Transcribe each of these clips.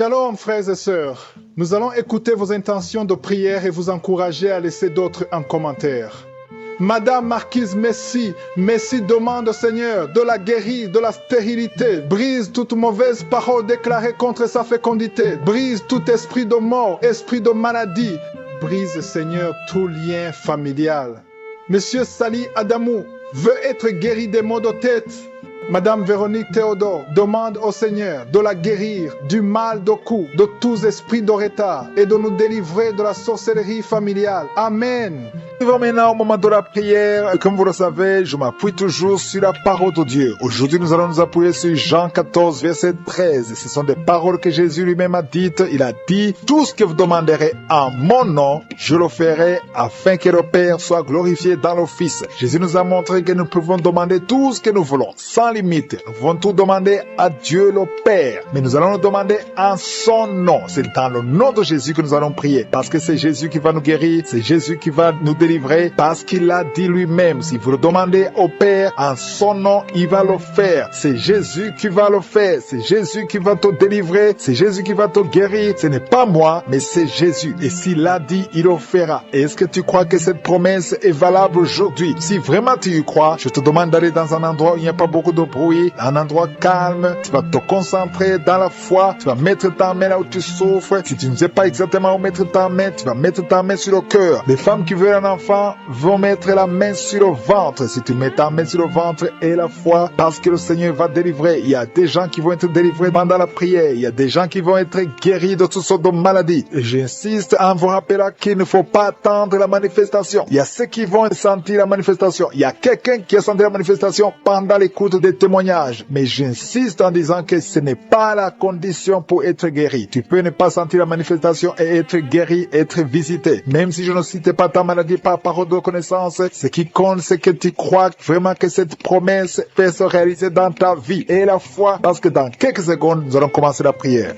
Shalom frères et sœurs, nous allons écouter vos intentions de prière et vous encourager à laisser d'autres en commentaire. Madame Marquise Messi demande au Seigneur de la guérir de la stérilité, brise toute mauvaise parole déclarée contre sa fécondité, brise tout esprit de mort, esprit de maladie, brise Seigneur tout lien familial. Monsieur Sali Adamou veut être guéri des maux de tête. Madame Véronique Théodore demande au Seigneur de la guérir du mal de cou, de tous esprits de retard et de nous délivrer de la sorcellerie familiale. Amen. Nous allons maintenant au moment de la prière. Comme vous le savez, je m'appuie toujours sur la parole de Dieu. Aujourd'hui, nous allons nous appuyer sur Jean 14, verset 13. Ce sont des paroles que Jésus lui-même a dites. Il a dit, tout ce que vous demanderez en mon nom, je le ferai afin que le Père soit glorifié dans le Fils. Jésus nous a montré que nous pouvons demander tout ce que nous voulons, sans limite. Nous pouvons tout demander à Dieu le Père. Mais nous allons le demander en son nom. C'est dans le nom de Jésus que nous allons prier. Parce que c'est Jésus qui va nous guérir. C'est Jésus qui va nous délivrer. Parce qu'il l'a dit lui-même. Si vous le demandez au Père en son nom, il va le faire. C'est Jésus qui va le faire. C'est Jésus qui va te délivrer. C'est Jésus qui va te guérir. Ce n'est pas moi, mais c'est Jésus. Et s'il l'a dit, il le fera. Est-ce que tu crois que cette promesse est valable aujourd'hui? Si vraiment tu y crois, je te demande d'aller dans un endroit où il n'y a pas beaucoup de bruit, un endroit calme. Tu vas te concentrer dans la foi. Tu vas mettre ta main là où tu souffres. Si tu ne sais pas exactement où mettre ta main, tu vas mettre ta main sur le cœur. Les femmes qui veulent un enfant vont mettre la main sur le ventre. Si tu mets ta main sur le ventre et la foi, parce que le Seigneur va délivrer. Il y a des gens qui vont être délivrés pendant la prière. Il y a des gens qui vont être guéris de toutes sortes de maladies. Et j'insiste en vous rappelant qu'il ne faut pas attendre la manifestation. Il y a ceux qui vont sentir la manifestation. Il y a quelqu'un qui a senti la manifestation pendant l'écoute des témoignages. Mais j'insiste en disant que ce n'est pas la condition pour être guéri. Tu peux ne pas sentir la manifestation et être guéri, être visité. Même si je ne cite pas ta maladie par parole de connaissance, ce qui compte, c'est que tu crois vraiment que cette promesse peut se réaliser dans ta vie. Et la foi, parce que dans quelques secondes, nous allons commencer la prière.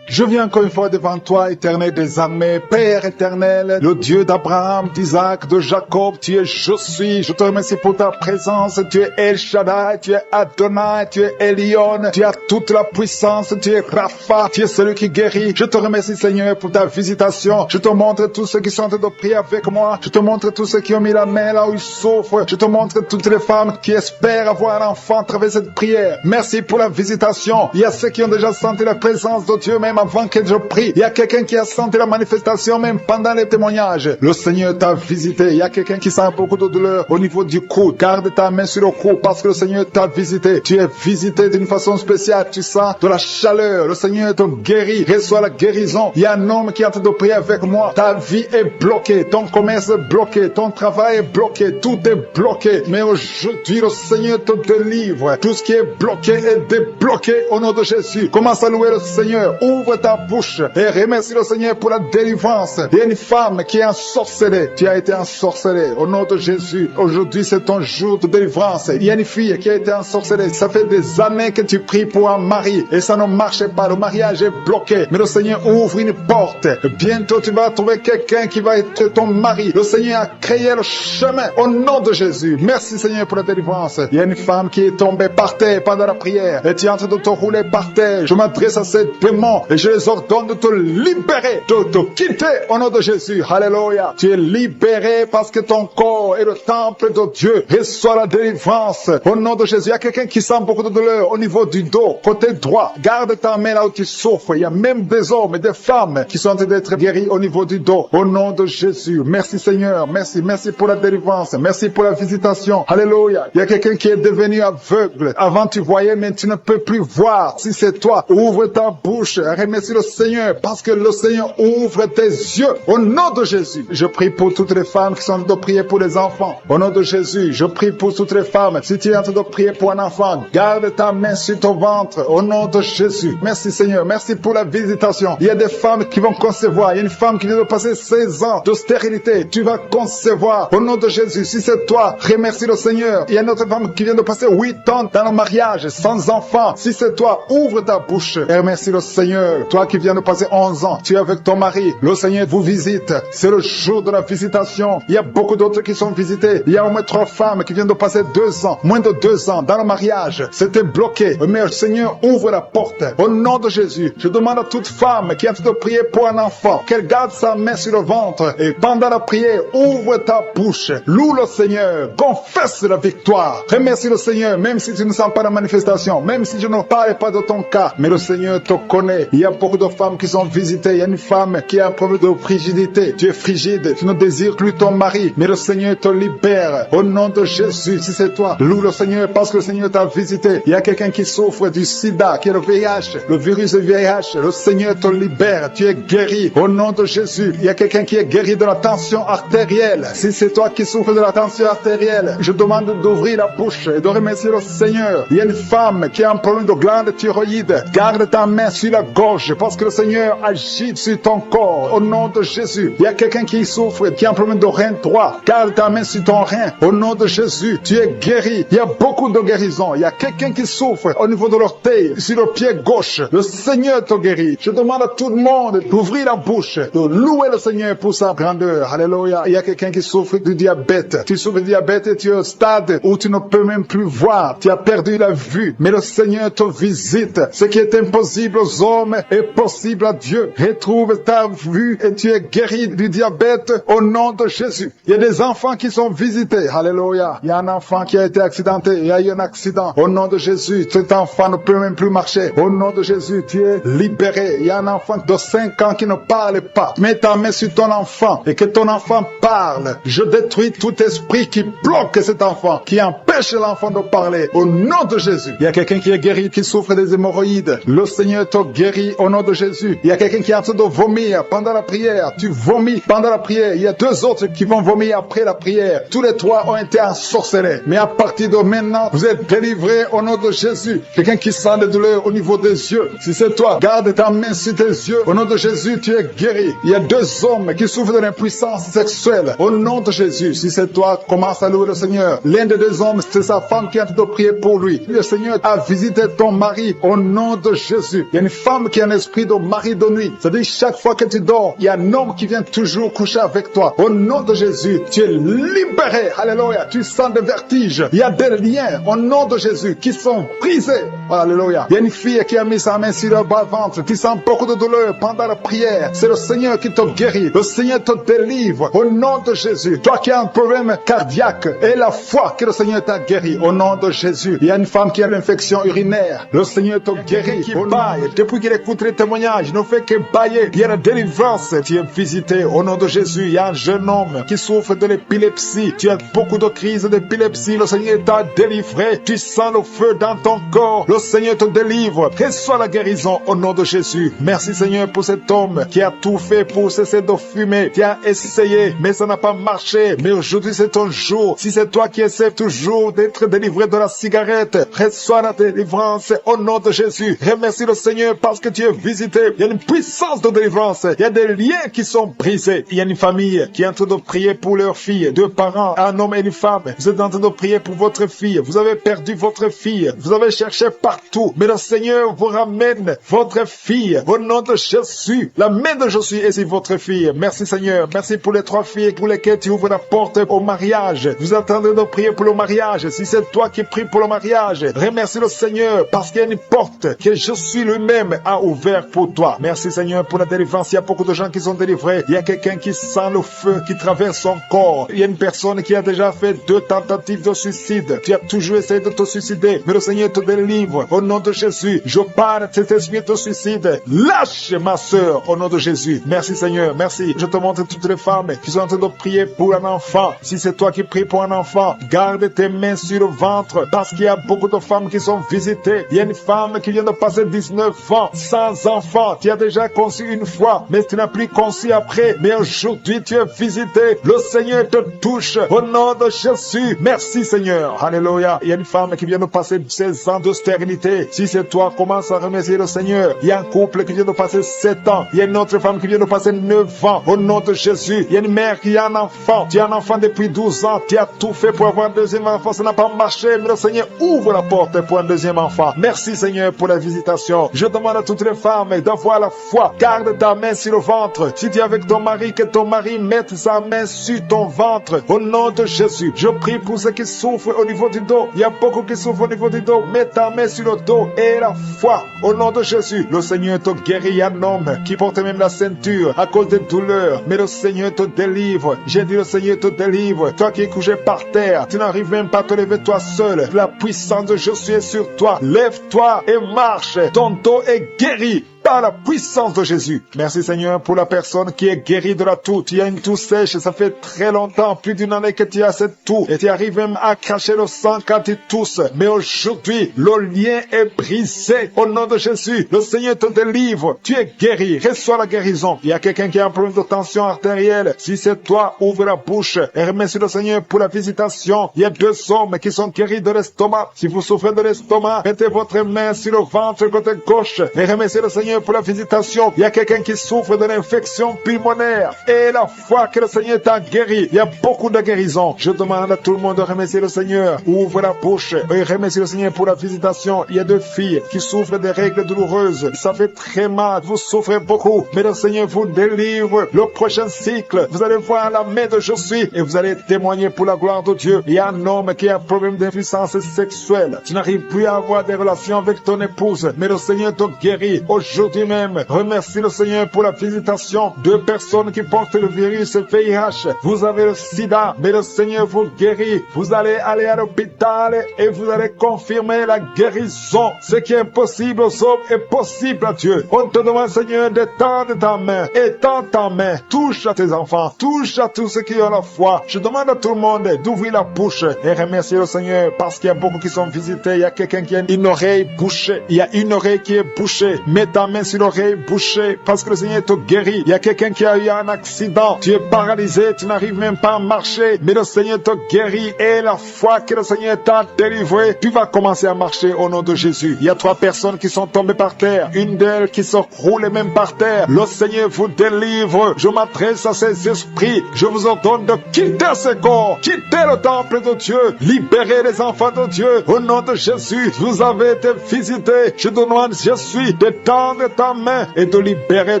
Je viens encore une fois devant toi, éternel des armées, Père éternel, le Dieu d'Abraham, d'Isaac, de Jacob, tu es je suis. Je te remercie pour ta présence, tu es El Shaddai, tu es Adonai, tu es Elion, tu as toute la puissance, tu es Rapha, tu es celui qui guérit. Je te remercie Seigneur pour ta visitation. Je te montre tous ceux qui sont en train de prier avec moi. Je te montre tous ceux qui ont mis la main là où ils souffrent. Je te montre toutes les femmes qui espèrent avoir un enfant à travers cette prière. Merci pour la visitation. Il y a ceux qui ont déjà senti la présence de Dieu même avant que je prie. Il y a quelqu'un qui a senti la manifestation même pendant les témoignages. Le Seigneur t'a visité. Il y a quelqu'un qui sent beaucoup de douleur au niveau du cou. Garde ta main sur le cou parce que le Seigneur t'a visité. Tu es visité d'une façon spéciale. Tu sens de la chaleur. Le Seigneur te guérit. Reçois la guérison. Il y a un homme qui est en train de prier avec moi. Ta vie est bloquée. Ton commerce est bloqué. Ton travail est bloqué. Tout est bloqué. Mais aujourd'hui, le Seigneur te délivre. Tout ce qui est bloqué est débloqué au nom de Jésus. Commence à louer le Seigneur. Ouvre ta bouche et remercie le Seigneur pour la délivrance. Il y a une femme qui est ensorcelée. Tu as été ensorcelée au nom de Jésus. Aujourd'hui, c'est ton jour de délivrance. Il y a une fille qui a été ensorcelée. Ça fait des années que tu pries pour un mari et ça ne marche pas. Le mariage est bloqué. Mais le Seigneur ouvre une porte. Bientôt, tu vas trouver quelqu'un qui va être ton mari. Le Seigneur a créé le chemin au nom de Jésus. Merci Seigneur pour la délivrance. Il y a une femme qui est tombée par terre pendant la prière et tu es en train de te rouler par terre. Je m'adresse à ces démons et je les ordonne de te libérer, de te quitter au nom de Jésus. Alléluia. Tu es libéré parce que ton corps est le temple de Dieu. Reçois la délivrance au nom de Jésus. Il y a quelqu'un qui sent beaucoup de douleur au niveau du dos, côté droit. Garde ta main là où tu souffres. Il y a même des hommes et des femmes qui sont en train d'être guéris au niveau du dos. Au nom de Jésus. Merci Seigneur. Merci. Merci pour la délivrance. Merci pour la visitation. Alléluia. Il y a quelqu'un qui est devenu aveugle. Avant tu voyais, mais tu ne peux plus voir. Si c'est toi, ouvre ta bouche. Remercie le Seigneur parce que le Seigneur ouvre tes yeux au nom de Jésus. Je prie pour toutes les femmes qui sont en train de prier pour les enfants. Au nom de Jésus, je prie pour toutes les femmes. Si tu es en train de prier pour un enfant, garde ta main sur ton ventre au nom de Jésus. Merci Seigneur. Merci pour la visitation. Il y a des femmes qui vont concevoir. Il y a une femme qui vient de passer 16 ans de stérilité. Tu vas concevoir au nom de Jésus. Si c'est toi, remercie le Seigneur. Il y a une autre femme qui vient de passer 8 ans dans le mariage sans enfant. Si c'est toi, ouvre ta bouche et remercie le Seigneur. Seigneur, toi qui viens de passer 11 ans, tu es avec ton mari, le Seigneur vous visite. C'est le jour de la visitation. Il y a beaucoup d'autres qui sont visités. Il y a au moins 3 femmes qui viennent de passer 2 ans, moins de 2 ans, dans le mariage. C'était bloqué. Mais le Seigneur ouvre la porte. Au nom de Jésus, je demande à toute femme qui est en train de prier pour un enfant, qu'elle garde sa main sur le ventre et pendant la prière, ouvre ta bouche. Loue le Seigneur. Confesse la victoire. Remercie le Seigneur, même si tu ne sens pas la manifestation, même si je ne parle pas de ton cas. Mais le Seigneur te connaît. Il y a beaucoup de femmes qui sont visitées. Il y a une femme qui a un problème de frigidité. Tu es frigide. Tu ne désires plus ton mari. Mais le Seigneur te libère. Au nom de Jésus, si c'est toi, loue le Seigneur parce que le Seigneur t'a visité. Il y a quelqu'un qui souffre du sida, qui est le VIH, le virus du VIH. Le Seigneur te libère. Tu es guéri. Au nom de Jésus, il y a quelqu'un qui est guéri de la tension artérielle. Si c'est toi qui souffres de la tension artérielle, je demande d'ouvrir la bouche et de remercier le Seigneur. Il y a une femme qui a un problème de glande thyroïde. Garde ta main sur la gorge parce que le Seigneur agit sur ton corps. Au nom de Jésus, il y a quelqu'un qui souffre, qui a un problème de rein droit. Garde ta main sur ton rein. Au nom de Jésus, tu es guéri. Il y a beaucoup de guérisons. Il y a quelqu'un qui souffre au niveau de l'orteil, sur le pied gauche. Le Seigneur te guérit. Je demande à tout le monde d'ouvrir la bouche, de louer le Seigneur pour sa grandeur. Alléluia. Il y a quelqu'un qui souffre du diabète. Tu souffres du diabète et tu es au stade où tu ne peux même plus voir. Tu as perdu la vue. Mais le Seigneur te visite. Ce qui est impossible aux hommes est possible à Dieu. Retrouve ta vue et tu es guéri du diabète au nom de Jésus. Il y a des enfants qui sont visités. Alléluia. Il y a un enfant qui a été accidenté. Il y a eu un accident. Au nom de Jésus, cet enfant ne peut même plus marcher. Au nom de Jésus, tu es libéré. Il y a un enfant de 5 ans qui ne parle pas. Mets ta main sur ton enfant et que ton enfant parle. Je détruis tout esprit qui bloque cet enfant, qui empêche l'enfant de parler. Au nom de Jésus. Il y a quelqu'un qui est guéri, qui souffre des hémorroïdes. Le Seigneur te guérit au nom de Jésus. Il y a quelqu'un qui est en train de vomir pendant la prière. Tu vomis pendant la prière. Il y a 2 autres qui vont vomir après la prière. Tous les 3 ont été ensorcelés. Mais à partir de maintenant, vous êtes délivrés au nom de Jésus. Quelqu'un qui sent des douleurs au niveau des yeux. Si c'est toi, garde ta main sur tes yeux. Au nom de Jésus, tu es guéri. Il y a 2 hommes qui souffrent de l'impuissance sexuelle. Au nom de Jésus, si c'est toi, commence à louer le Seigneur. L'un des 2 hommes, c'est sa femme qui est en train de prier pour lui. Le Seigneur a visité ton mari au nom de Jésus. Il y a une femme qui a un esprit de mari de nuit. C'est-à-dire chaque fois que tu dors, il y a un homme qui vient toujours coucher avec toi. Au nom de Jésus, tu es libéré. Alléluia. Tu sens des vertiges. Il y a des liens au nom de Jésus qui sont brisés. Alléluia. Il y a une fille qui a mis sa main sur le bas-ventre, qui sent beaucoup de douleur pendant la prière. C'est le Seigneur qui te guérit. Le Seigneur te délivre au nom de Jésus. Toi qui as un problème cardiaque, et la foi que le Seigneur t'a guéri au nom de Jésus. Il y a une femme qui a l'infection urinaire. Le Seigneur te guérit. Qui baille. Depuis qu'il écoute les témoignages, il ne fait que bailler. Il y a la délivrance. Tu es visité au nom de Jésus. Il y a un jeune homme qui souffre de l'épilepsie. Tu as beaucoup de crises d'épilepsie. Le Seigneur t'a délivré. Tu sens le feu dans ton corps. Le Seigneur te délivre. Reçois la guérison au nom de Jésus. Merci Seigneur pour cet homme qui a tout fait pour cesser de fumer. Tu as essayé, mais ça n'a pas marché. Mais aujourd'hui c'est ton jour. Si c'est toi qui essaies toujours d'être délivré de la cigarette, reçois la délivrance au nom de Jésus. Remercie le Seigneur parce que tu es visité. Il y a une puissance de délivrance. Il y a des liens qui sont brisés. Il y a une famille qui est en train de prier pour leur fille. 2 parents, un homme et une femme. Vous êtes en train de prier pour votre fille. Vous avez perdu votre fille. Vous avez cherché partout. Mais le Seigneur vous ramène votre fille. Au nom de Jésus. La main de Jésus est sur votre fille. Merci Seigneur. Merci pour les 3 filles pour lesquelles tu ouvres la porte au mariage. Vous êtes en train de prier pour le mariage. Si c'est toi qui pries pour le mariage, remercie le Seigneur parce qu'il y a une porte que Jésus lui-même a ouverte pour toi. Merci Seigneur pour la délivrance. Il y a beaucoup de gens qui sont délivrés. Il y a quelqu'un qui sent le feu qui traverse son corps. Il y a une personne qui a déjà fait 2 tentatives de suicide. Tu as toujours essayé de te suicider, mais le Seigneur te délivre. Au nom de Jésus, je parle de cet esprit de suicide. Lâche ma sœur au nom de Jésus. Merci Seigneur, merci. Je te montre toutes les femmes qui sont en train de prier pour un enfant. Si c'est toi qui pries pour un enfant, garde tes mains sur le ventre parce qu'il y a beaucoup de femmes qui sont visitées. Il y a une femme qui vient de passer 19 ans sans enfant. Tu as déjà conçu une fois, mais tu n'as plus conçu après. Mais aujourd'hui, tu es visité. Le Seigneur te touche au nom de Jésus. Merci Seigneur. Alléluia. Il y a une femme qui vient de passer 16 ans de stérilité. Si c'est toi, commence à remercier le Seigneur. Il y a un couple qui vient de passer 7 ans. Il y a une autre femme qui vient de passer 9 ans. Au nom de Jésus. Il y a une mère qui a un enfant. Tu as un enfant depuis 12 ans. Tu as tout fait pour avoir un deuxième enfant. Ça n'a pas marché. Mais le Seigneur ouvre la porte pour un deuxième enfant. Merci Seigneur pour la visitation. Je demande à toutes les les femmes d'avoir la foi. Garde ta main sur le ventre. Si tu es avec ton mari, que ton mari mette sa main sur ton ventre. Au nom de Jésus, je prie pour ceux qui souffrent au niveau du dos. Il y a beaucoup qui souffrent au niveau du dos. Mets ta main sur le dos et la foi. Au nom de Jésus, le Seigneur te guérit. Il y a un homme qui porte même la ceinture à cause des douleurs. Mais le Seigneur te délivre. J'ai dit le Seigneur te délivre. Toi qui es couché par terre, tu n'arrives même pas à te lever toi seul. La puissance de Jésus est sur toi. Lève-toi et marche. Ton dos est guéri par la puissance de Jésus. Merci Seigneur pour la personne qui est guérie de la toux. Tu as une toux sèche, ça fait très longtemps, plus d'une année que tu as cette toux. Et tu arrives même à cracher le sang quand tu tousses. Mais aujourd'hui, le lien est brisé. Au nom de Jésus, le Seigneur te délivre. Tu es guéri. Reçois la guérison. Il y a quelqu'un qui a un problème de tension artérielle. Si c'est toi, ouvre la bouche et remercie le Seigneur pour la visitation. Il y a 2 hommes qui sont guéris de l'estomac. Si vous souffrez de l'estomac, mettez votre main sur le ventre côté gauche et remerciez le Seigneur pour la visitation. Il y a quelqu'un qui souffre de l'infection pulmonaire et la foi que le Seigneur t'a guéri. Il y a beaucoup de guérisons. Je demande à tout le monde de remercier le Seigneur. Ouvre la bouche et remercie le Seigneur pour la visitation. Il y a 2 filles qui souffrent des règles douloureuses. Ça fait très mal. Vous souffrez beaucoup. Mais le Seigneur vous délivre. Le prochain cycle, vous allez voir la main de Jésus et vous allez témoigner pour la gloire de Dieu. Il y a un homme qui a un problème d'impuissance sexuelle. Tu n'arrives plus à avoir des relations avec ton épouse. Mais le Seigneur te guérit. Aujourd'hui même, remercie le Seigneur pour la visitation. 2 personnes qui portent le virus VIH. Vous avez le sida, mais le Seigneur vous guérit. Vous allez aller à l'hôpital et vous allez confirmer la guérison. Ce qui est impossible aux hommes est possible à Dieu. On te demande, Seigneur, d'étendre ta main. Étends ta main. Touche à tes enfants. Touche à tous ceux qui ont la foi. Je demande à tout le monde d'ouvrir la bouche et remercier le Seigneur parce qu'il y a beaucoup qui sont visités. Il y a quelqu'un qui a une oreille bouchée. Il y a une oreille qui est bouchée. Mets ta main sur l'oreille bouchée parce que le Seigneur te guérit. Il y a quelqu'un qui a eu un accident. Tu es paralysé. Tu n'arrives même pas à marcher. Mais le Seigneur te guérit et la foi que le Seigneur t'a délivré, tu vas commencer à marcher au nom de Jésus. Il y a 3 personnes qui sont tombées par terre. Une d'elles qui se roule même par terre. Le Seigneur vous délivre. Je m'adresse à ces esprits. Je vous ordonne de quitter ce corps. Quitter le temple de Dieu. Libérez les enfants de Dieu. Au nom de Jésus, vous avez été visités. Je demande, Jésus, d'étendre ta main et de libérer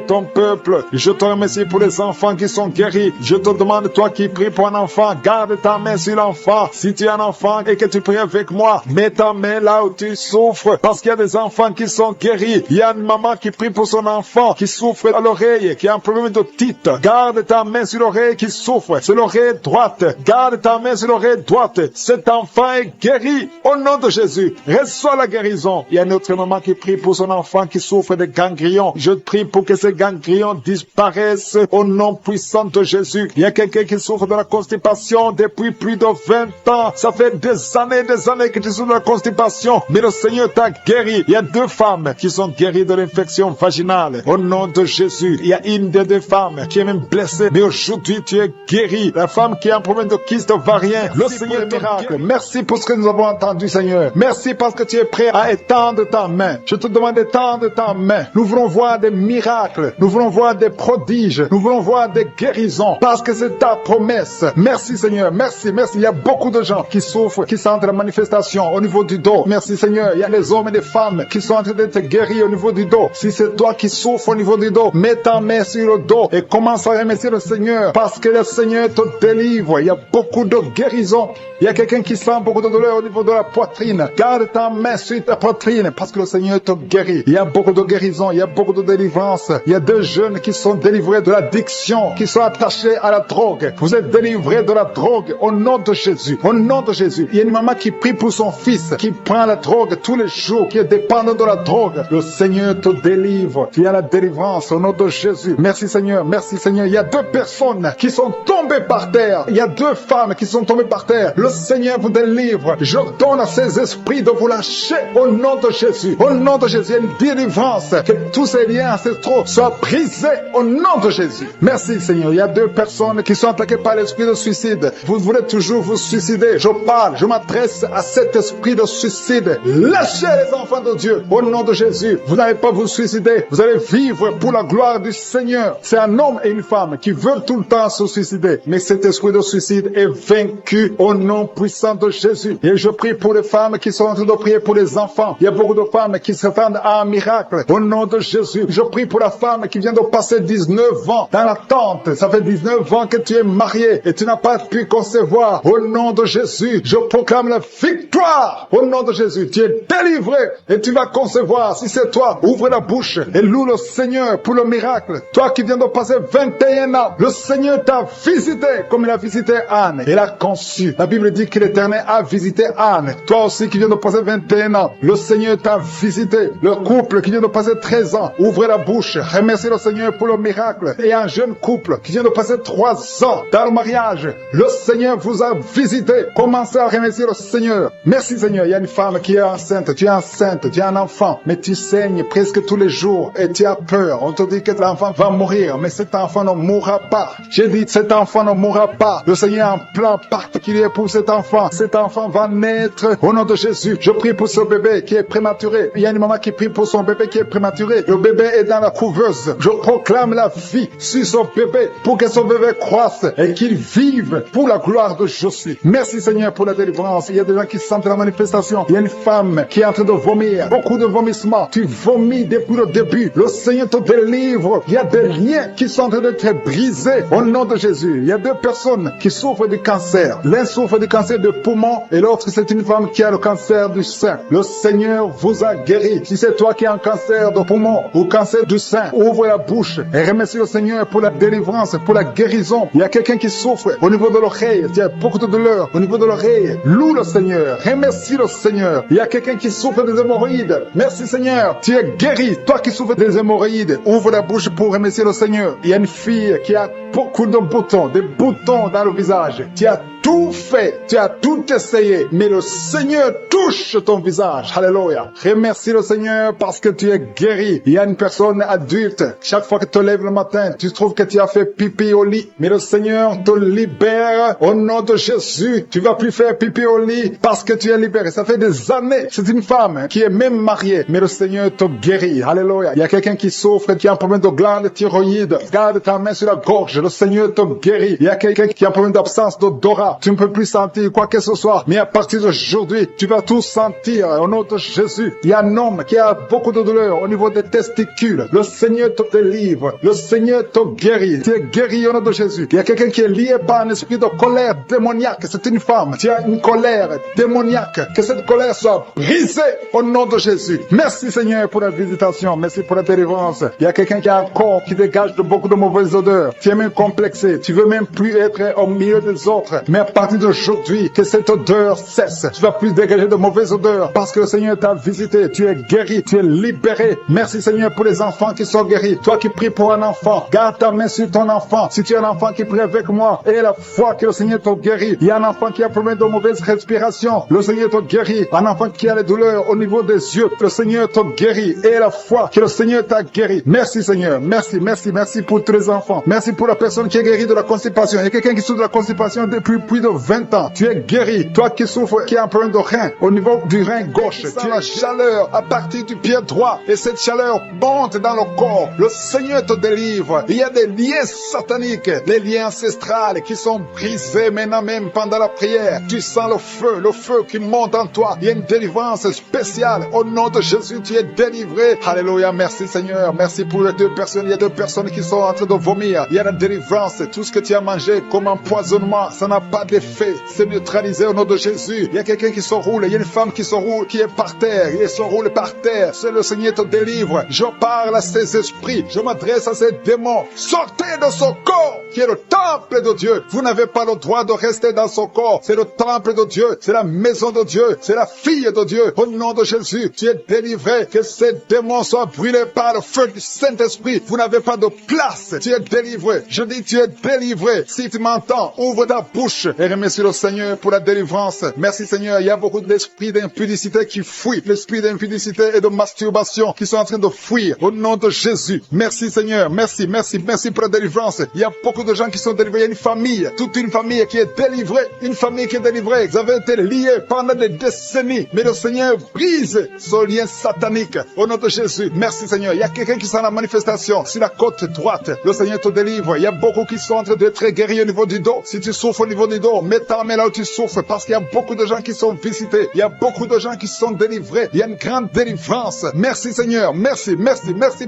ton peuple. Je te remercie pour les enfants qui sont guéris. Je te demande, toi qui pries pour un enfant, garde ta main sur l'enfant. Si tu es un enfant et que tu pries avec moi, mets ta main là où tu souffres, parce qu'il y a des enfants qui sont guéris. Il y a une maman qui prie pour son enfant qui souffre à l'oreille, qui a un problème d'otite. Garde ta main sur l'oreille qui souffre. C'est l'oreille droite. Garde ta main sur l'oreille droite. Cet enfant est guéri au nom de Jésus. Reçois la guérison. Il y a une autre maman qui prie pour son enfant qui souffre de ganglions. Je prie pour que ces ganglions disparaissent au nom puissant de Jésus. Il y a quelqu'un qui souffre de la constipation depuis plus de 20 ans. Ça fait des années que tu souffres de la constipation. Mais le Seigneur t'a guéri. Il y a 2 femmes qui sont guéries de l'infection vaginale. Au nom de Jésus. Il y a une des 2 femmes qui est même blessée. Mais aujourd'hui, tu es guéri. La femme qui a un problème de kyste ovarien. Le Seigneur est miracle. Merci pour ce que nous avons entendu, Seigneur. Merci parce que tu es prêt à étendre ta main. Je te demande d'étendre ta main. Nous voulons voir des miracles. Nous voulons voir des prodiges. Nous voulons voir des guérisons. Parce que c'est ta promesse. Merci, Seigneur. Merci, merci. Il y a beaucoup de gens qui souffrent, qui sentent la manifestation au niveau du dos. Merci, Seigneur. Il y a des hommes et des femmes qui sont en train d'être guéris au niveau du dos. Si c'est toi qui souffres au niveau du dos, mets ta main sur le dos et commence à remercier le Seigneur parce que le Seigneur te délivre. Il y a beaucoup de guérisons. Il y a quelqu'un qui sent beaucoup de douleur au niveau de la poitrine. Garde ta main sur ta poitrine parce que le Seigneur te guérit. Il y a beaucoup de guérisons. Il y a beaucoup de délivrance. Il y a 2 jeunes qui sont délivrés de l'addiction, qui sont attachés à la drogue. Vous êtes délivrés de la drogue au nom de Jésus. Au nom de Jésus. Il y a une maman qui prie pour son fils, qui prend la drogue tous les jours, qui est dépendant de la drogue. Le Seigneur te délivre. Tu as la délivrance au nom de Jésus. Merci Seigneur. Merci Seigneur. Il y a 2 personnes qui sont tombées par terre. Il y a 2 femmes qui sont tombées par terre. Le Seigneur vous délivre. Je donne à ces esprits de vous lâcher au nom de Jésus. Au nom de Jésus. Il y a une délivrance. Que tous ces liens ancestraux soient brisés au nom de Jésus. Merci Seigneur. Il y a 2 personnes qui sont attaquées par l'esprit de suicide. Vous voulez toujours vous suicider. Je m'adresse à cet esprit de suicide. Lâchez les enfants de Dieu au nom de Jésus. Vous n'allez pas vous suicider. Vous allez vivre pour la gloire du Seigneur. C'est un homme et une femme qui veulent tout le temps se suicider. Mais cet esprit de suicide est vaincu au nom puissant de Jésus. Et je prie pour les femmes qui sont en train de prier pour les enfants. Il y a beaucoup de femmes qui s'attendent à un miracle. Au nom de Jésus, je prie pour la femme qui vient de passer 19 ans dans la tente. Ça fait 19 ans que tu es marié et tu n'as pas pu concevoir. Au nom de Jésus, je proclame la victoire. Au nom de Jésus, tu es délivré et tu vas concevoir. Si c'est toi, ouvre la bouche et loue le Seigneur pour le miracle. Toi qui viens de passer 21 ans, le Seigneur t'a visité comme il a visité Anne. Il a conçu. La Bible dit que l'Éternel a visité Anne. Toi aussi qui viens de passer 21 ans, le Seigneur t'a visité. Le couple qui vient de passer 13 ans, ouvrez la bouche, remerciez le Seigneur pour le miracle. Et un jeune couple qui vient de passer 3 ans dans le mariage, le Seigneur vous a visité. Commencez à remercier le Seigneur. Merci Seigneur. Il y a une femme qui est enceinte, tu as un enfant, mais tu saignes presque tous les jours et tu as peur. On te dit que l'enfant va mourir, mais cet enfant ne mourra pas. J'ai dit cet enfant ne mourra pas. Le Seigneur a un plan particulier pour cet enfant. Cet enfant va naître au nom de Jésus. Je prie pour ce bébé qui est prématuré. Il y a une maman qui prie pour son bébé qui est prématuré. Le bébé est dans la couveuse. Je proclame la vie sur son bébé pour que son bébé croisse et qu'il vive pour la gloire de Jésus. Merci Seigneur pour la délivrance. Il y a des gens qui sentent la manifestation. Il y a une femme qui est en train de vomir. Beaucoup de vomissements. Tu vomis depuis le début. Le Seigneur te délivre. Il y a des liens qui sont en train d'être brisés au nom de Jésus. Il y a 2 personnes qui souffrent du cancer. L'un souffre du cancer de poumon et l'autre c'est une femme qui a le cancer du sein. Le Seigneur vous a guéri. Si c'est toi qui as un cancer de poumon ou cancer du sein, ouvre la bouche et remercie le Seigneur pour la délivrance, pour la guérison. Il y a quelqu'un qui souffre au niveau de l'oreille. Il y a beaucoup de douleur au niveau de l'oreille. Loue le Seigneur. Remercie le Seigneur. Il y a quelqu'un qui souffre des hémorroïdes. Merci Seigneur. Tu es guéri. Toi qui souffres des hémorroïdes, ouvre la bouche pour remercier le Seigneur. Il y a une fille qui a beaucoup de boutons, des boutons dans le visage. Tu as tout fait, tu as tout essayé, mais le Seigneur touche ton visage. Alléluia. Remercie le Seigneur parce que tu es guéri. Il y a une personne adulte, chaque fois que tu te lèves le matin, tu trouves que tu as fait pipi au lit, mais le Seigneur te libère au nom de Jésus. Tu vas plus faire pipi au lit parce que tu es libéré. Ça fait des années. C'est une femme qui est même mariée, mais le Seigneur te guérit. Alléluia. Il y a quelqu'un qui souffre, qui a un problème de glande thyroïde. Garde ta main sur la gorge. Le Seigneur te guérit. Il y a quelqu'un qui a un problème d'absence d'odorat. Tu ne peux plus sentir quoi que ce soit, mais à partir d'aujourd'hui, tu vas tout sentir au nom de Jésus. Il y a un homme qui a beaucoup de douleur au niveau des testicules. Le Seigneur te délivre. Le Seigneur te guérit. Tu es guéri au nom de Jésus. Il y a quelqu'un qui est lié par un esprit de colère démoniaque. C'est une femme. Tu as une colère démoniaque. Que cette colère soit brisée au nom de Jésus. Merci Seigneur pour la visitation. Merci pour la délivrance. Il y a quelqu'un qui a un corps qui dégage de beaucoup de mauvaises odeurs. Tu es même complexé. Tu veux même plus être au milieu des autres. Mais à partir d'aujourd'hui, que cette odeur cesse. Tu vas plus dégager de mauvaises odeurs parce que le Seigneur t'a visité. Tu es guéri. Tu es libéré. Merci Seigneur pour les enfants qui sont guéris. Toi qui pries pour un enfant, garde ta main sur ton enfant. Si tu es un enfant qui prie avec moi, et la foi que le Seigneur te guérit. Il y a un enfant qui a problème de mauvaise respiration. Le Seigneur te guérit. Un enfant qui a les douleurs au niveau des yeux. Le Seigneur te guérit. Et la foi que le Seigneur t'a guéri. Merci Seigneur. Merci, merci, merci pour tous les enfants. Merci pour la personne qui est guérie de la constipation. Il y a quelqu'un qui souffre de la constipation depuis plus de 20 ans. Tu es guéri. Toi qui souffres, qui a un problème de rein, au niveau du rein gauche, tu as la chaleur à partir du pied droit. Et cette chaleur monte dans le corps. Le Seigneur te délivre. Il y a des liens sataniques, les liens ancestrales qui sont brisés maintenant même pendant la prière. Tu sens le feu qui monte en toi. Il y a une délivrance spéciale. Au nom de Jésus, tu es délivré. Alléluia. Merci Seigneur. Merci pour les 2 personnes. Il y a 2 personnes qui sont en train de vomir. Il y a la délivrance. Tout ce que tu as mangé comme empoisonnement, ça n'a pas d'effet. C'est neutralisé au nom de Jésus. Il y a quelqu'un qui se roule. Il y a une femme qui se roule, qui est par terre. Il se roule par terre. C'est le Seigneur te délivre. Je parle à ces esprits. Je m'adresse à ces démons. Sortez de son corps, qui est le temple de Dieu. Vous n'avez pas le droit de rester dans son corps. C'est le temple de Dieu. C'est la maison de Dieu. C'est la fille de Dieu. Au nom de Jésus, tu es délivré. Que ces démons soient brûlés par le feu du Saint-Esprit. Vous n'avez pas de place. Tu es délivré. Je dis, tu es délivré. Si tu m'entends, ouvre ta bouche et remercie le Seigneur pour la délivrance. Merci Seigneur. Il y a beaucoup d'esprits d'impudicité qui fuient. L'esprit d'impudicité et de masturbation qui sont en train de fuir. Au nom de Jésus. Merci Seigneur. Merci, merci, merci pour la délivrance. Il y a beaucoup de gens qui sont délivrés. Il y a une famille, toute une famille qui est délivrée. Une famille qui est délivrée. Vous avez été liés pendant des décennies. Mais le Seigneur brise ce lien satanique. Au nom de Jésus. Merci Seigneur. Il y a quelqu'un qui sent la manifestation sur la côte droite. Le Seigneur te délivre. Il y a beaucoup qui sont en train d'être guéris au niveau du dos. Si tu souffres au niveau du du dos. Mets ta main là où tu souffres parce qu'il y a beaucoup de gens qui sont visités. Il y a beaucoup de gens qui sont délivrés. Il y a une grande délivrance. Merci Seigneur. Merci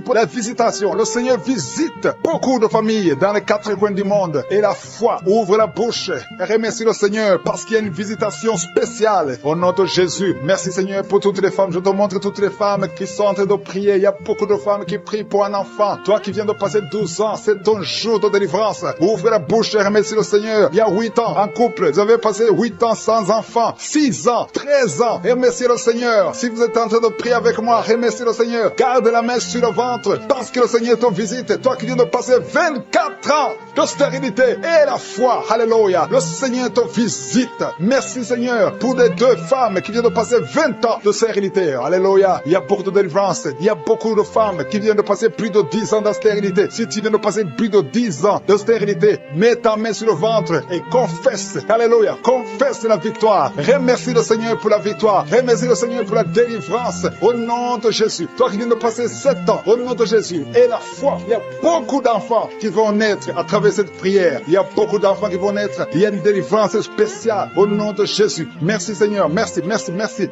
pour la visitation. Le Seigneur visite beaucoup de familles dans les 4 coins du monde. Et la foi ouvre la bouche. Et remercie le Seigneur parce qu'il y a une visitation spéciale. Au nom de Jésus. Merci Seigneur pour toutes les femmes. Je te montre toutes les femmes qui sont en train de prier. Il y a beaucoup de femmes qui prient pour un enfant. Toi qui viens de passer 12 ans, c'est ton jour de délivrance. Ouvre la bouche et remercie le Seigneur. Il y a 8 ans en couple. Vous avez passé 8 ans sans enfant. 6 ans, 13 ans. Remerciez le Seigneur. Si vous êtes en train de prier avec moi, remerciez le Seigneur. Garde la main sur le ventre parce que le Seigneur te visite. Toi qui viens de passer 24 ans de stérilité et la foi. Alléluia. Le Seigneur te visite. Merci Seigneur pour les 2 femmes qui viennent de passer 20 ans de stérilité. Alléluia. Il y a beaucoup de délivrance. Il y a beaucoup de femmes qui viennent de passer plus de 10 ans de stérilité. Si tu viens de passer plus de 10 ans de stérilité, mets ta main sur le ventre et confesse. Alléluia. Confesse la victoire. Remercie le Seigneur pour la victoire. Remercie le Seigneur pour la délivrance. Au nom de Jésus. Toi qui viens de passer 7 ans, au nom de Jésus. Et la foi. Il y a beaucoup d'enfants qui vont naître à travers cette prière. Il y a beaucoup d'enfants qui vont naître. Il y a une délivrance spéciale au nom de Jésus. Merci Seigneur. Merci.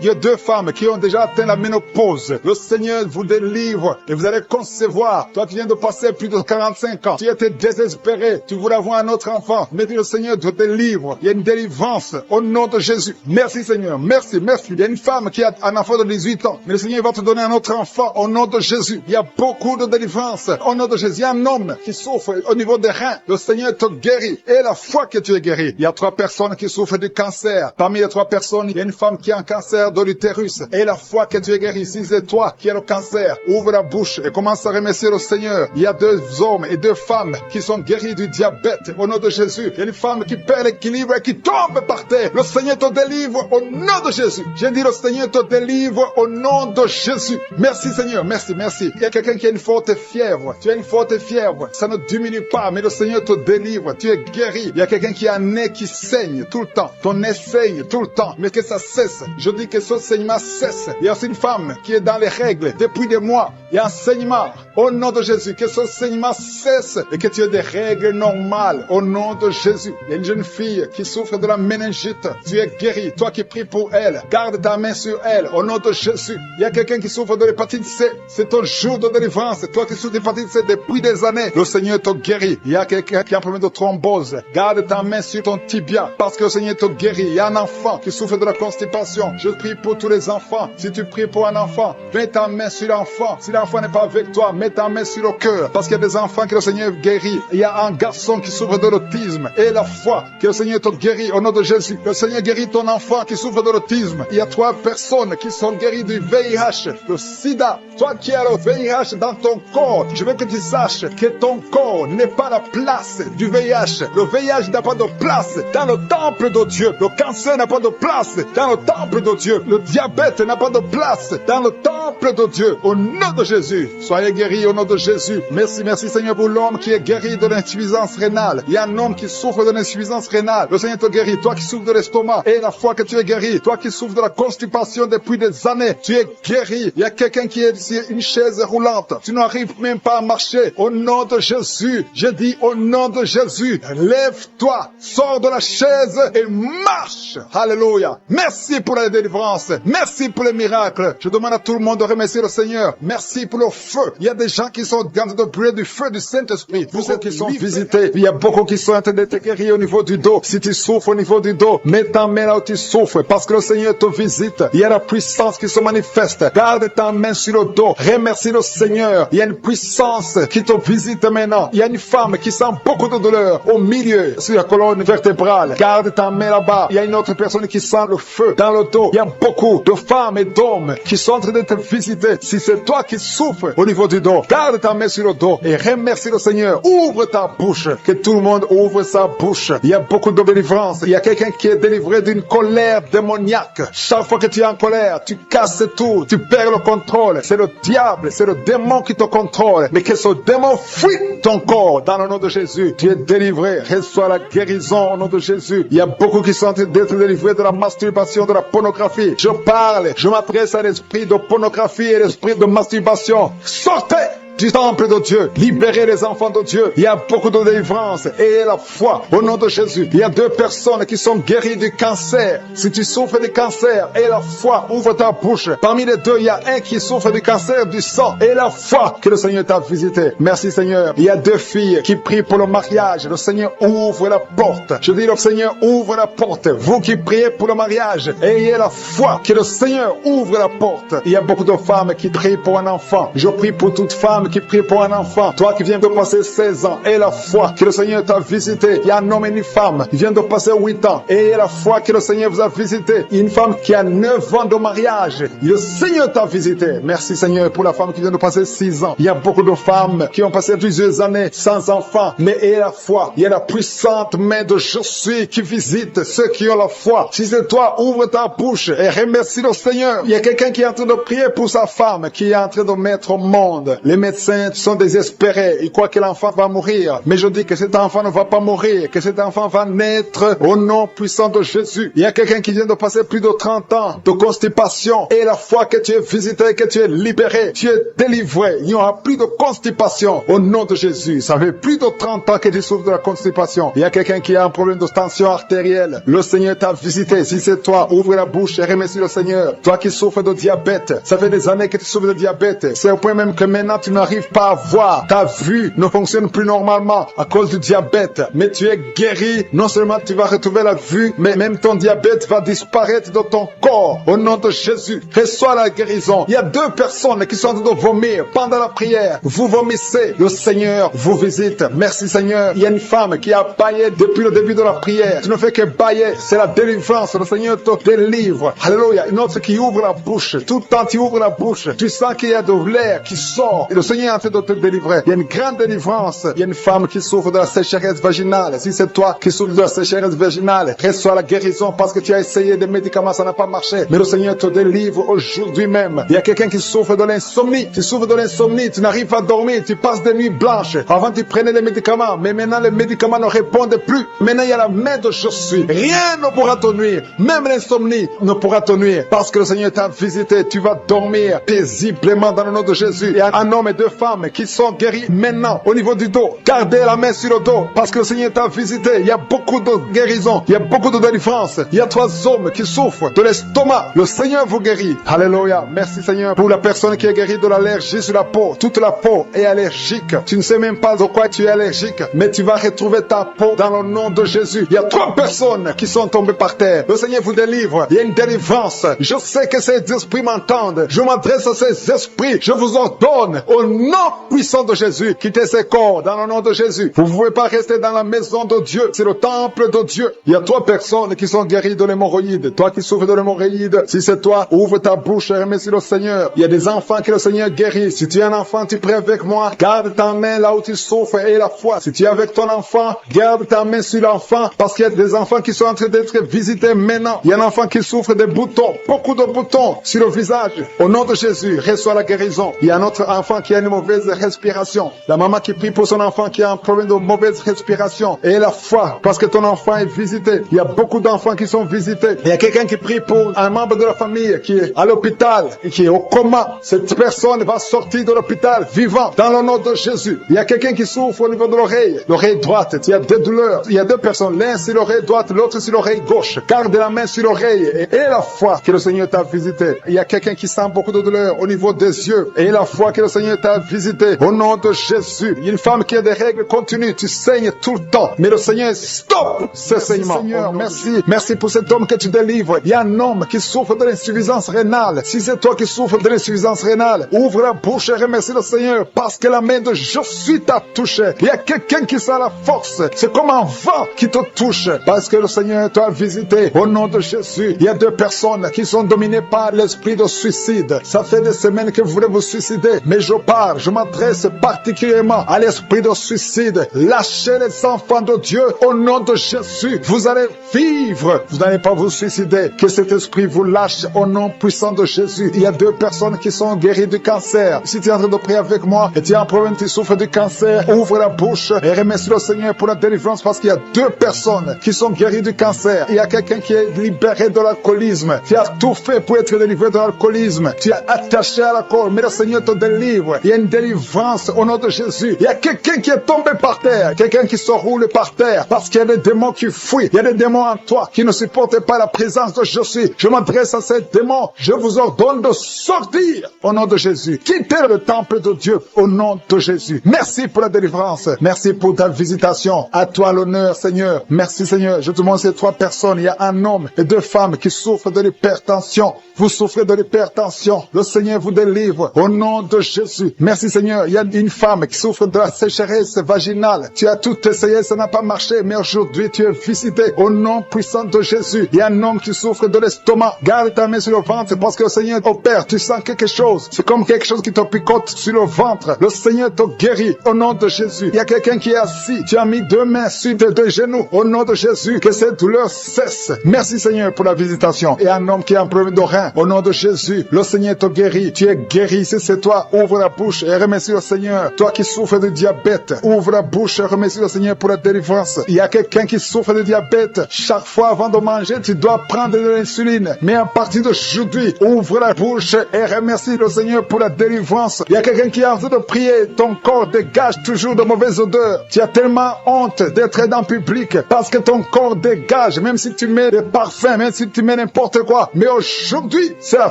Il y a 2 femmes qui ont déjà atteint la ménopause. Le Seigneur vous délivre et vous allez concevoir. Toi qui viens de passer plus de 45 ans, tu étais désespéré. Tu voulais avoir un autre enfant. Mais le Seigneur te délivre. Il y a une délivrance au nom de Jésus. Merci Seigneur. Merci. Il y a une femme qui a un enfant de 18 ans. Mais le Seigneur va te donner un autre enfant au nom de Jésus. Il y a beaucoup de délivrance au nom de Jésus. Il y a un homme qui souffre au niveau des reins. Le Seigneur te guérit. Et la foi que tu es guéri. Il y a 3 personnes qui souffrent du cancer. Parmi les 3 personnes, il y a une femme qui a un cancer de l'utérus. Et la foi que tu es guéri. Si c'est toi qui as le cancer, ouvre la bouche et commence à remercier le Seigneur. Il y a 2 hommes et 2 femmes qui sont guéris du diabète au nom de Jésus. Il y a une femme qui perd l'équilibre et qui tombe par terre. Le Seigneur te délivre au nom de Jésus. J'ai dit le Seigneur te délivre au nom de Jésus. Merci Seigneur. Merci. Il y a quelqu'un qui a une forte fièvre. Tu as une forte fièvre. Ça ne diminue pas, mais le Seigneur te délivre. Tu es guéri. Il y a quelqu'un qui a un nez qui saigne tout le temps. Ton nez saigne tout le temps. Mais que ça cesse. Je dis que ce saignement cesse. Il y a aussi une femme qui est dans les règles depuis des mois. Il y a un saignement. Au nom de Jésus, que ce saignement cesse et que tu aies des règles normales. Au nom de Jésus. Il y a une jeune fille qui souffre de la méningite. Tu es guéri. Toi qui pries pour elle, garde ta main sur elle. Au nom de Jésus. Il y a quelqu'un qui souffre de l'hépatite C. C'est ton jour de délivrance. Toi qui souffres de l'hépatite C depuis des années, le Seigneur te guérit. Il y a quelqu'un qui a un problème de thrombose. Garde ta main sur ton tibia parce que le Seigneur te guérit. Il y a un enfant qui souffre de la constipation. Je prie pour tous les enfants. Si tu pries pour un enfant, mets ta main sur l'enfant. Si l'enfant n'est pas avec toi, mets ta main sur le cœur. Parce qu'il y a des enfants que le Seigneur guérit. Il y a un garçon qui souffre de l'autisme. Et la foi que le Seigneur te guérit au nom de Jésus. Le Seigneur guérit ton enfant qui souffre de l'autisme. Il y a 3 personnes qui sont guéries du VIH, le sida. Toi qui as le VIH dans ton corps, je veux que tu saches que ton corps n'est pas la place du VIH. Le VIH n'a pas de place dans le temple de Dieu. Le cancer n'a pas de place dans le temple de Dieu. Le diabète n'a pas de place dans le temple de Dieu. Au nom de Jésus, soyez guéris au nom de Jésus. Merci Seigneur pour l'homme qui est guéri de l'insuffisance rénale. Il y a un homme qui souffre de l'insuffisance rénale. Le Seigneur te guérit. Toi qui souffres de l'estomac et la foi que tu es guéri. Toi qui souffres de la constipation depuis des années, tu es guéri. Il y a quelqu'un qui est sur une chaise roulante. Tu n'arrives même pas à marcher. Au nom de Jésus, je dis au nom de Jésus, lève-toi, sors de la chaise et marche. Alléluia. Merci pour la délivrance. Merci pour les miracles. Je demande à tout le monde de remercier le Seigneur. Merci pour le feu. Il y a des gens qui sont en train de brûler du feu du Saint-Esprit. Pour ceux qui sont visités, il y a beaucoup qui sont en train d'être guéris au niveau du dos. Si tu souffres au niveau du dos, mets ta main là où tu souffres parce que le Seigneur te visite. Il y a la puissance qui se manifeste. Garde ta main sur le dos. Remercie le Seigneur. Il y a une puissance qui te visite maintenant. Il y a une femme qui sent beaucoup de douleur au milieu, sur la colonne vertébrale. Garde ta main là-bas. Il y a une autre personne qui sent le feu dans le dos. Il y a beaucoup de femmes et d'hommes qui sont en train d'être visités. Si c'est toi qui souffres au niveau du dos, garde ta main sur le dos et remercie le Seigneur. Ouvre ta bouche. Que tout le monde ouvre sa bouche. Il y a beaucoup de délivrance. Il y a quelqu'un qui est délivré d'une colère démoniaque. Chaque fois que tu es en colère, tu casses tout. Tu perds le contrôle. C'est le diable, c'est le démon qui te contrôle. Mais que ce démon fuit ton corps dans le nom de Jésus. Tu es délivré. Reçois la guérison au nom de Jésus. Il y a beaucoup qui sont en train d'être délivrés de la masturbation, de la pornographie. Je parle, je m'adresse à l'esprit de pornographie et l'esprit de masturbation. Sortez! du temple de Dieu. Libérez les enfants de Dieu. Il y a beaucoup de délivrance. Ayez la foi au nom de Jésus. Il y a 2 personnes qui sont guéries du cancer. Si tu souffres du cancer, aie la foi, ouvre ta bouche. Parmi les 2, il y a un qui souffre du cancer du sang. Aie la foi que le Seigneur t'a visité. Merci Seigneur. Il y a 2 filles qui prient pour le mariage. Le Seigneur ouvre la porte. Je dis le Seigneur ouvre la porte. Vous qui priez pour le mariage, ayez la foi que le Seigneur ouvre la porte. Il y a beaucoup de femmes qui prient pour un enfant. Je prie pour toute femme qui prie pour un enfant. Toi qui viens de passer 16 ans, aie la foi que le Seigneur t'a visité. Il y a un homme et une femme qui viennent de passer 8 ans. Ayez la foi que le Seigneur vous a visité. Il y a une femme qui a 9 ans de mariage. Le Seigneur t'a visité. Merci Seigneur pour la femme qui vient de passer 6 ans. Il y a beaucoup de femmes qui ont passé plusieurs années sans enfants. Mais ayez la foi. Il y a la puissante main de Je suis qui visite ceux qui ont la foi. Si c'est toi, ouvre ta bouche et remercie le Seigneur. Il y a quelqu'un qui est en train de prier pour sa femme, qui est en train de mettre au monde. Les médecins sont désespérés. Ils croient que l'enfant va mourir. Mais je dis que cet enfant ne va pas mourir, que cet enfant va naître au nom puissant de Jésus. Il y a quelqu'un qui vient de passer plus de 30 ans de constipation. Et la foi que tu es visité, que tu es libéré, tu es délivré. Il n'y aura plus de constipation au nom de Jésus. Ça fait plus de 30 ans que tu souffres de la constipation. Il y a quelqu'un qui a un problème de tension artérielle. Le Seigneur t'a visité. Si c'est toi, ouvre la bouche et remercie le Seigneur. Toi qui souffres de diabète, ça fait des années que tu souffres de diabète. C'est au point même que maintenant tu n'arrives pas à voir. Ta vue ne fonctionne plus normalement à cause du diabète. Mais tu es guéri. Non seulement tu vas retrouver la vue, mais même ton diabète va disparaître de ton corps. Au nom de Jésus, reçois la guérison. Il y a 2 personnes qui sont en train de vomir pendant la prière. Vous vomissez. Le Seigneur vous visite. Merci Seigneur. Il y a une femme qui a baillé depuis le début de la prière. Tu ne fais que bailler. C'est la délivrance. Le Seigneur te délivre. Alléluia. Une autre qui ouvre la bouche. Tout le temps tu ouvres la bouche. Tu sens qu'il y a de l'air qui sort. Et le Seigneur est en train de te délivrer. Il y a une grande délivrance. Il y a une femme qui souffre de la sécheresse vaginale. Si c'est toi qui souffres de la sécheresse vaginale, reçois la guérison parce que tu as essayé des médicaments, ça n'a pas marché. Mais le Seigneur te délivre aujourd'hui même. Il y a quelqu'un qui souffre de l'insomnie. Tu souffres de l'insomnie. Tu n'arrives pas à dormir. Tu passes des nuits blanches. Avant tu prenais les médicaments. Mais maintenant les médicaments ne répondent plus. Maintenant il y a la main de Je suis. Rien ne pourra te nuire. Même l'insomnie ne pourra te nuire. Parce que le Seigneur t'a visité. Tu vas dormir paisiblement dans le nom de Jésus. Il y a un homme et 2 femmes qui sont guéris maintenant au niveau du dos. Gardez la main sur le dos parce que le Seigneur t'a visité. Il y a beaucoup de guérison. Il y a beaucoup de délivrance. Il y a 3 hommes qui souffrent de l'estomac. Le Seigneur vous guérit. Alléluia. Merci Seigneur pour la personne qui est guérie de l'allergie sur la peau. Toute la peau est allergique. Tu ne sais même pas de quoi tu es allergique. Mais tu vas retrouver ta peau dans le nom de Jésus. Il y a 3 personnes qui sont tombées par terre. Le Seigneur vous délivre. Il y a une délivrance. Je sais que ces esprits m'entendent. Je m'adresse à ces esprits. Je vous ordonne au nom puissant de Jésus. Quittez ces corps dans le nom de Jésus. Vous ne pouvez pas rester dans la maison de Dieu. C'est le temple de Dieu. Il y a 3 personnes qui sont guéries de l'hémorroïde. Toi qui souffres de l'hémorroïde, si c'est toi, ouvre ta bouche et remercie le Seigneur. Il y a des enfants que le Seigneur guérit. Si tu es un enfant, tu pries avec moi. Garde ta main là où tu souffres et la foi. Si tu es avec ton enfant, garde ta main sur l'enfant parce qu'il y a des enfants qui sont en train d'être visités maintenant. Il y a un enfant qui souffre des boutons, beaucoup de boutons sur le visage. Au nom de Jésus, reçois la guérison. Il y a un autre enfant qui a une mauvaise respiration. La maman qui prie pour son enfant qui a un problème de mauvaise respiration. Et la foi, parce que ton enfant est visité. Il y a beaucoup d'enfants qui sont visités. Il y a quelqu'un qui prie pour un membre de la famille qui est à l'hôpital et qui est au coma. Cette personne va sortir de l'hôpital vivant dans le nom de Jésus. Il y a quelqu'un qui souffre au niveau de l'oreille droite. Il y a des douleurs. Il y a 2 personnes. L'un sur l'oreille droite, l'autre sur l'oreille gauche. Garde la main sur l'oreille et la foi que le Seigneur t'a visité. Il y a quelqu'un qui sent beaucoup de douleur au niveau des yeux et la foi que le Seigneur t'a visité. Au nom de Jésus. Il y a une femme qui a des règles continues. Tu saignes tout le temps. Mais le Seigneur, stop ce saignement. Seigneur, merci. Merci pour cet homme que tu délivres. Il y a un homme qui souffre de l'insuffisance rénale. Si c'est toi qui souffres de l'insuffisance rénale, ouvre la bouche et remercie le Seigneur parce que la main de Je suis t'a touché. Il y a quelqu'un qui sent la force. C'est comme un vent qui te touche parce que le Seigneur t'a visité. Au nom de Jésus, il y a 2 personnes qui sont dominées par l'esprit de suicide. Ça fait des semaines que vous voulez vous suicider, mais je m'adresse particulièrement à l'esprit de suicide. Lâchez les enfants de Dieu au nom de Jésus. Vous allez vivre. Vous n'allez pas vous suicider. Que cet esprit vous lâche au nom puissant de Jésus. Il y a 2 personnes qui sont guéries du cancer. Si tu es en train de prier avec moi et tu as un problème, tu souffres du cancer, ouvre la bouche et remercie le Seigneur pour la délivrance parce qu'il y a 2 personnes qui sont guéries du cancer. Il y a quelqu'un qui est libéré de l'alcoolisme. Tu as tout fait pour être délivré de l'alcoolisme. Tu es attaché à l'alcool, mais le Seigneur te délivre. Il Il y a une délivrance au nom de Jésus. Il y a quelqu'un qui est tombé par terre, quelqu'un qui se roule par terre parce qu'il y a des démons qui fuient. Il y a des démons en toi qui ne supportent pas la présence de Jésus. Je m'adresse à ces démons. Je vous ordonne de sortir au nom de Jésus. Quittez le temple de Dieu au nom de Jésus. Merci pour la délivrance. Merci pour ta visitation. À toi l'honneur, Seigneur. Merci, Seigneur. Je te demande ces 3 personnes. Il y a un homme et 2 femmes qui souffrent de l'hypertension. Vous souffrez de l'hypertension. Le Seigneur vous délivre au nom de Jésus. Merci, Seigneur. Il y a une femme qui souffre de la sécheresse vaginale. Tu as tout essayé, ça n'a pas marché, mais aujourd'hui tu es visité au nom puissant de Jésus. Il y a un homme qui souffre de l'estomac. Garde ta main sur le ventre parce que le Seigneur opère. Tu sens quelque chose. C'est comme quelque chose qui te picote sur le ventre. Le Seigneur te guérit au nom de Jésus. Il y a quelqu'un qui est assis. Tu as mis 2 mains sur tes 2 genoux au nom de Jésus. Que cette douleur cesse. Merci, Seigneur, pour la visitation. Et un homme qui a un problème de rein au nom de Jésus. Le Seigneur te guérit. Tu es guéri. Si c'est toi, ouvre la bouche et remercie le Seigneur. Toi qui souffres de diabète, ouvre la bouche et remercie le Seigneur pour la délivrance. Il y a quelqu'un qui souffre de diabète. Chaque fois avant de manger, tu dois prendre de l'insuline. Mais à partir d'aujourd'hui, ouvre la bouche et remercie le Seigneur pour la délivrance. Il y a quelqu'un qui est en train de prier. Ton corps dégage toujours de mauvaises odeurs. Tu as tellement honte d'être dans le public parce que ton corps dégage, même si tu mets des parfums, même si tu mets n'importe quoi. Mais aujourd'hui, c'est la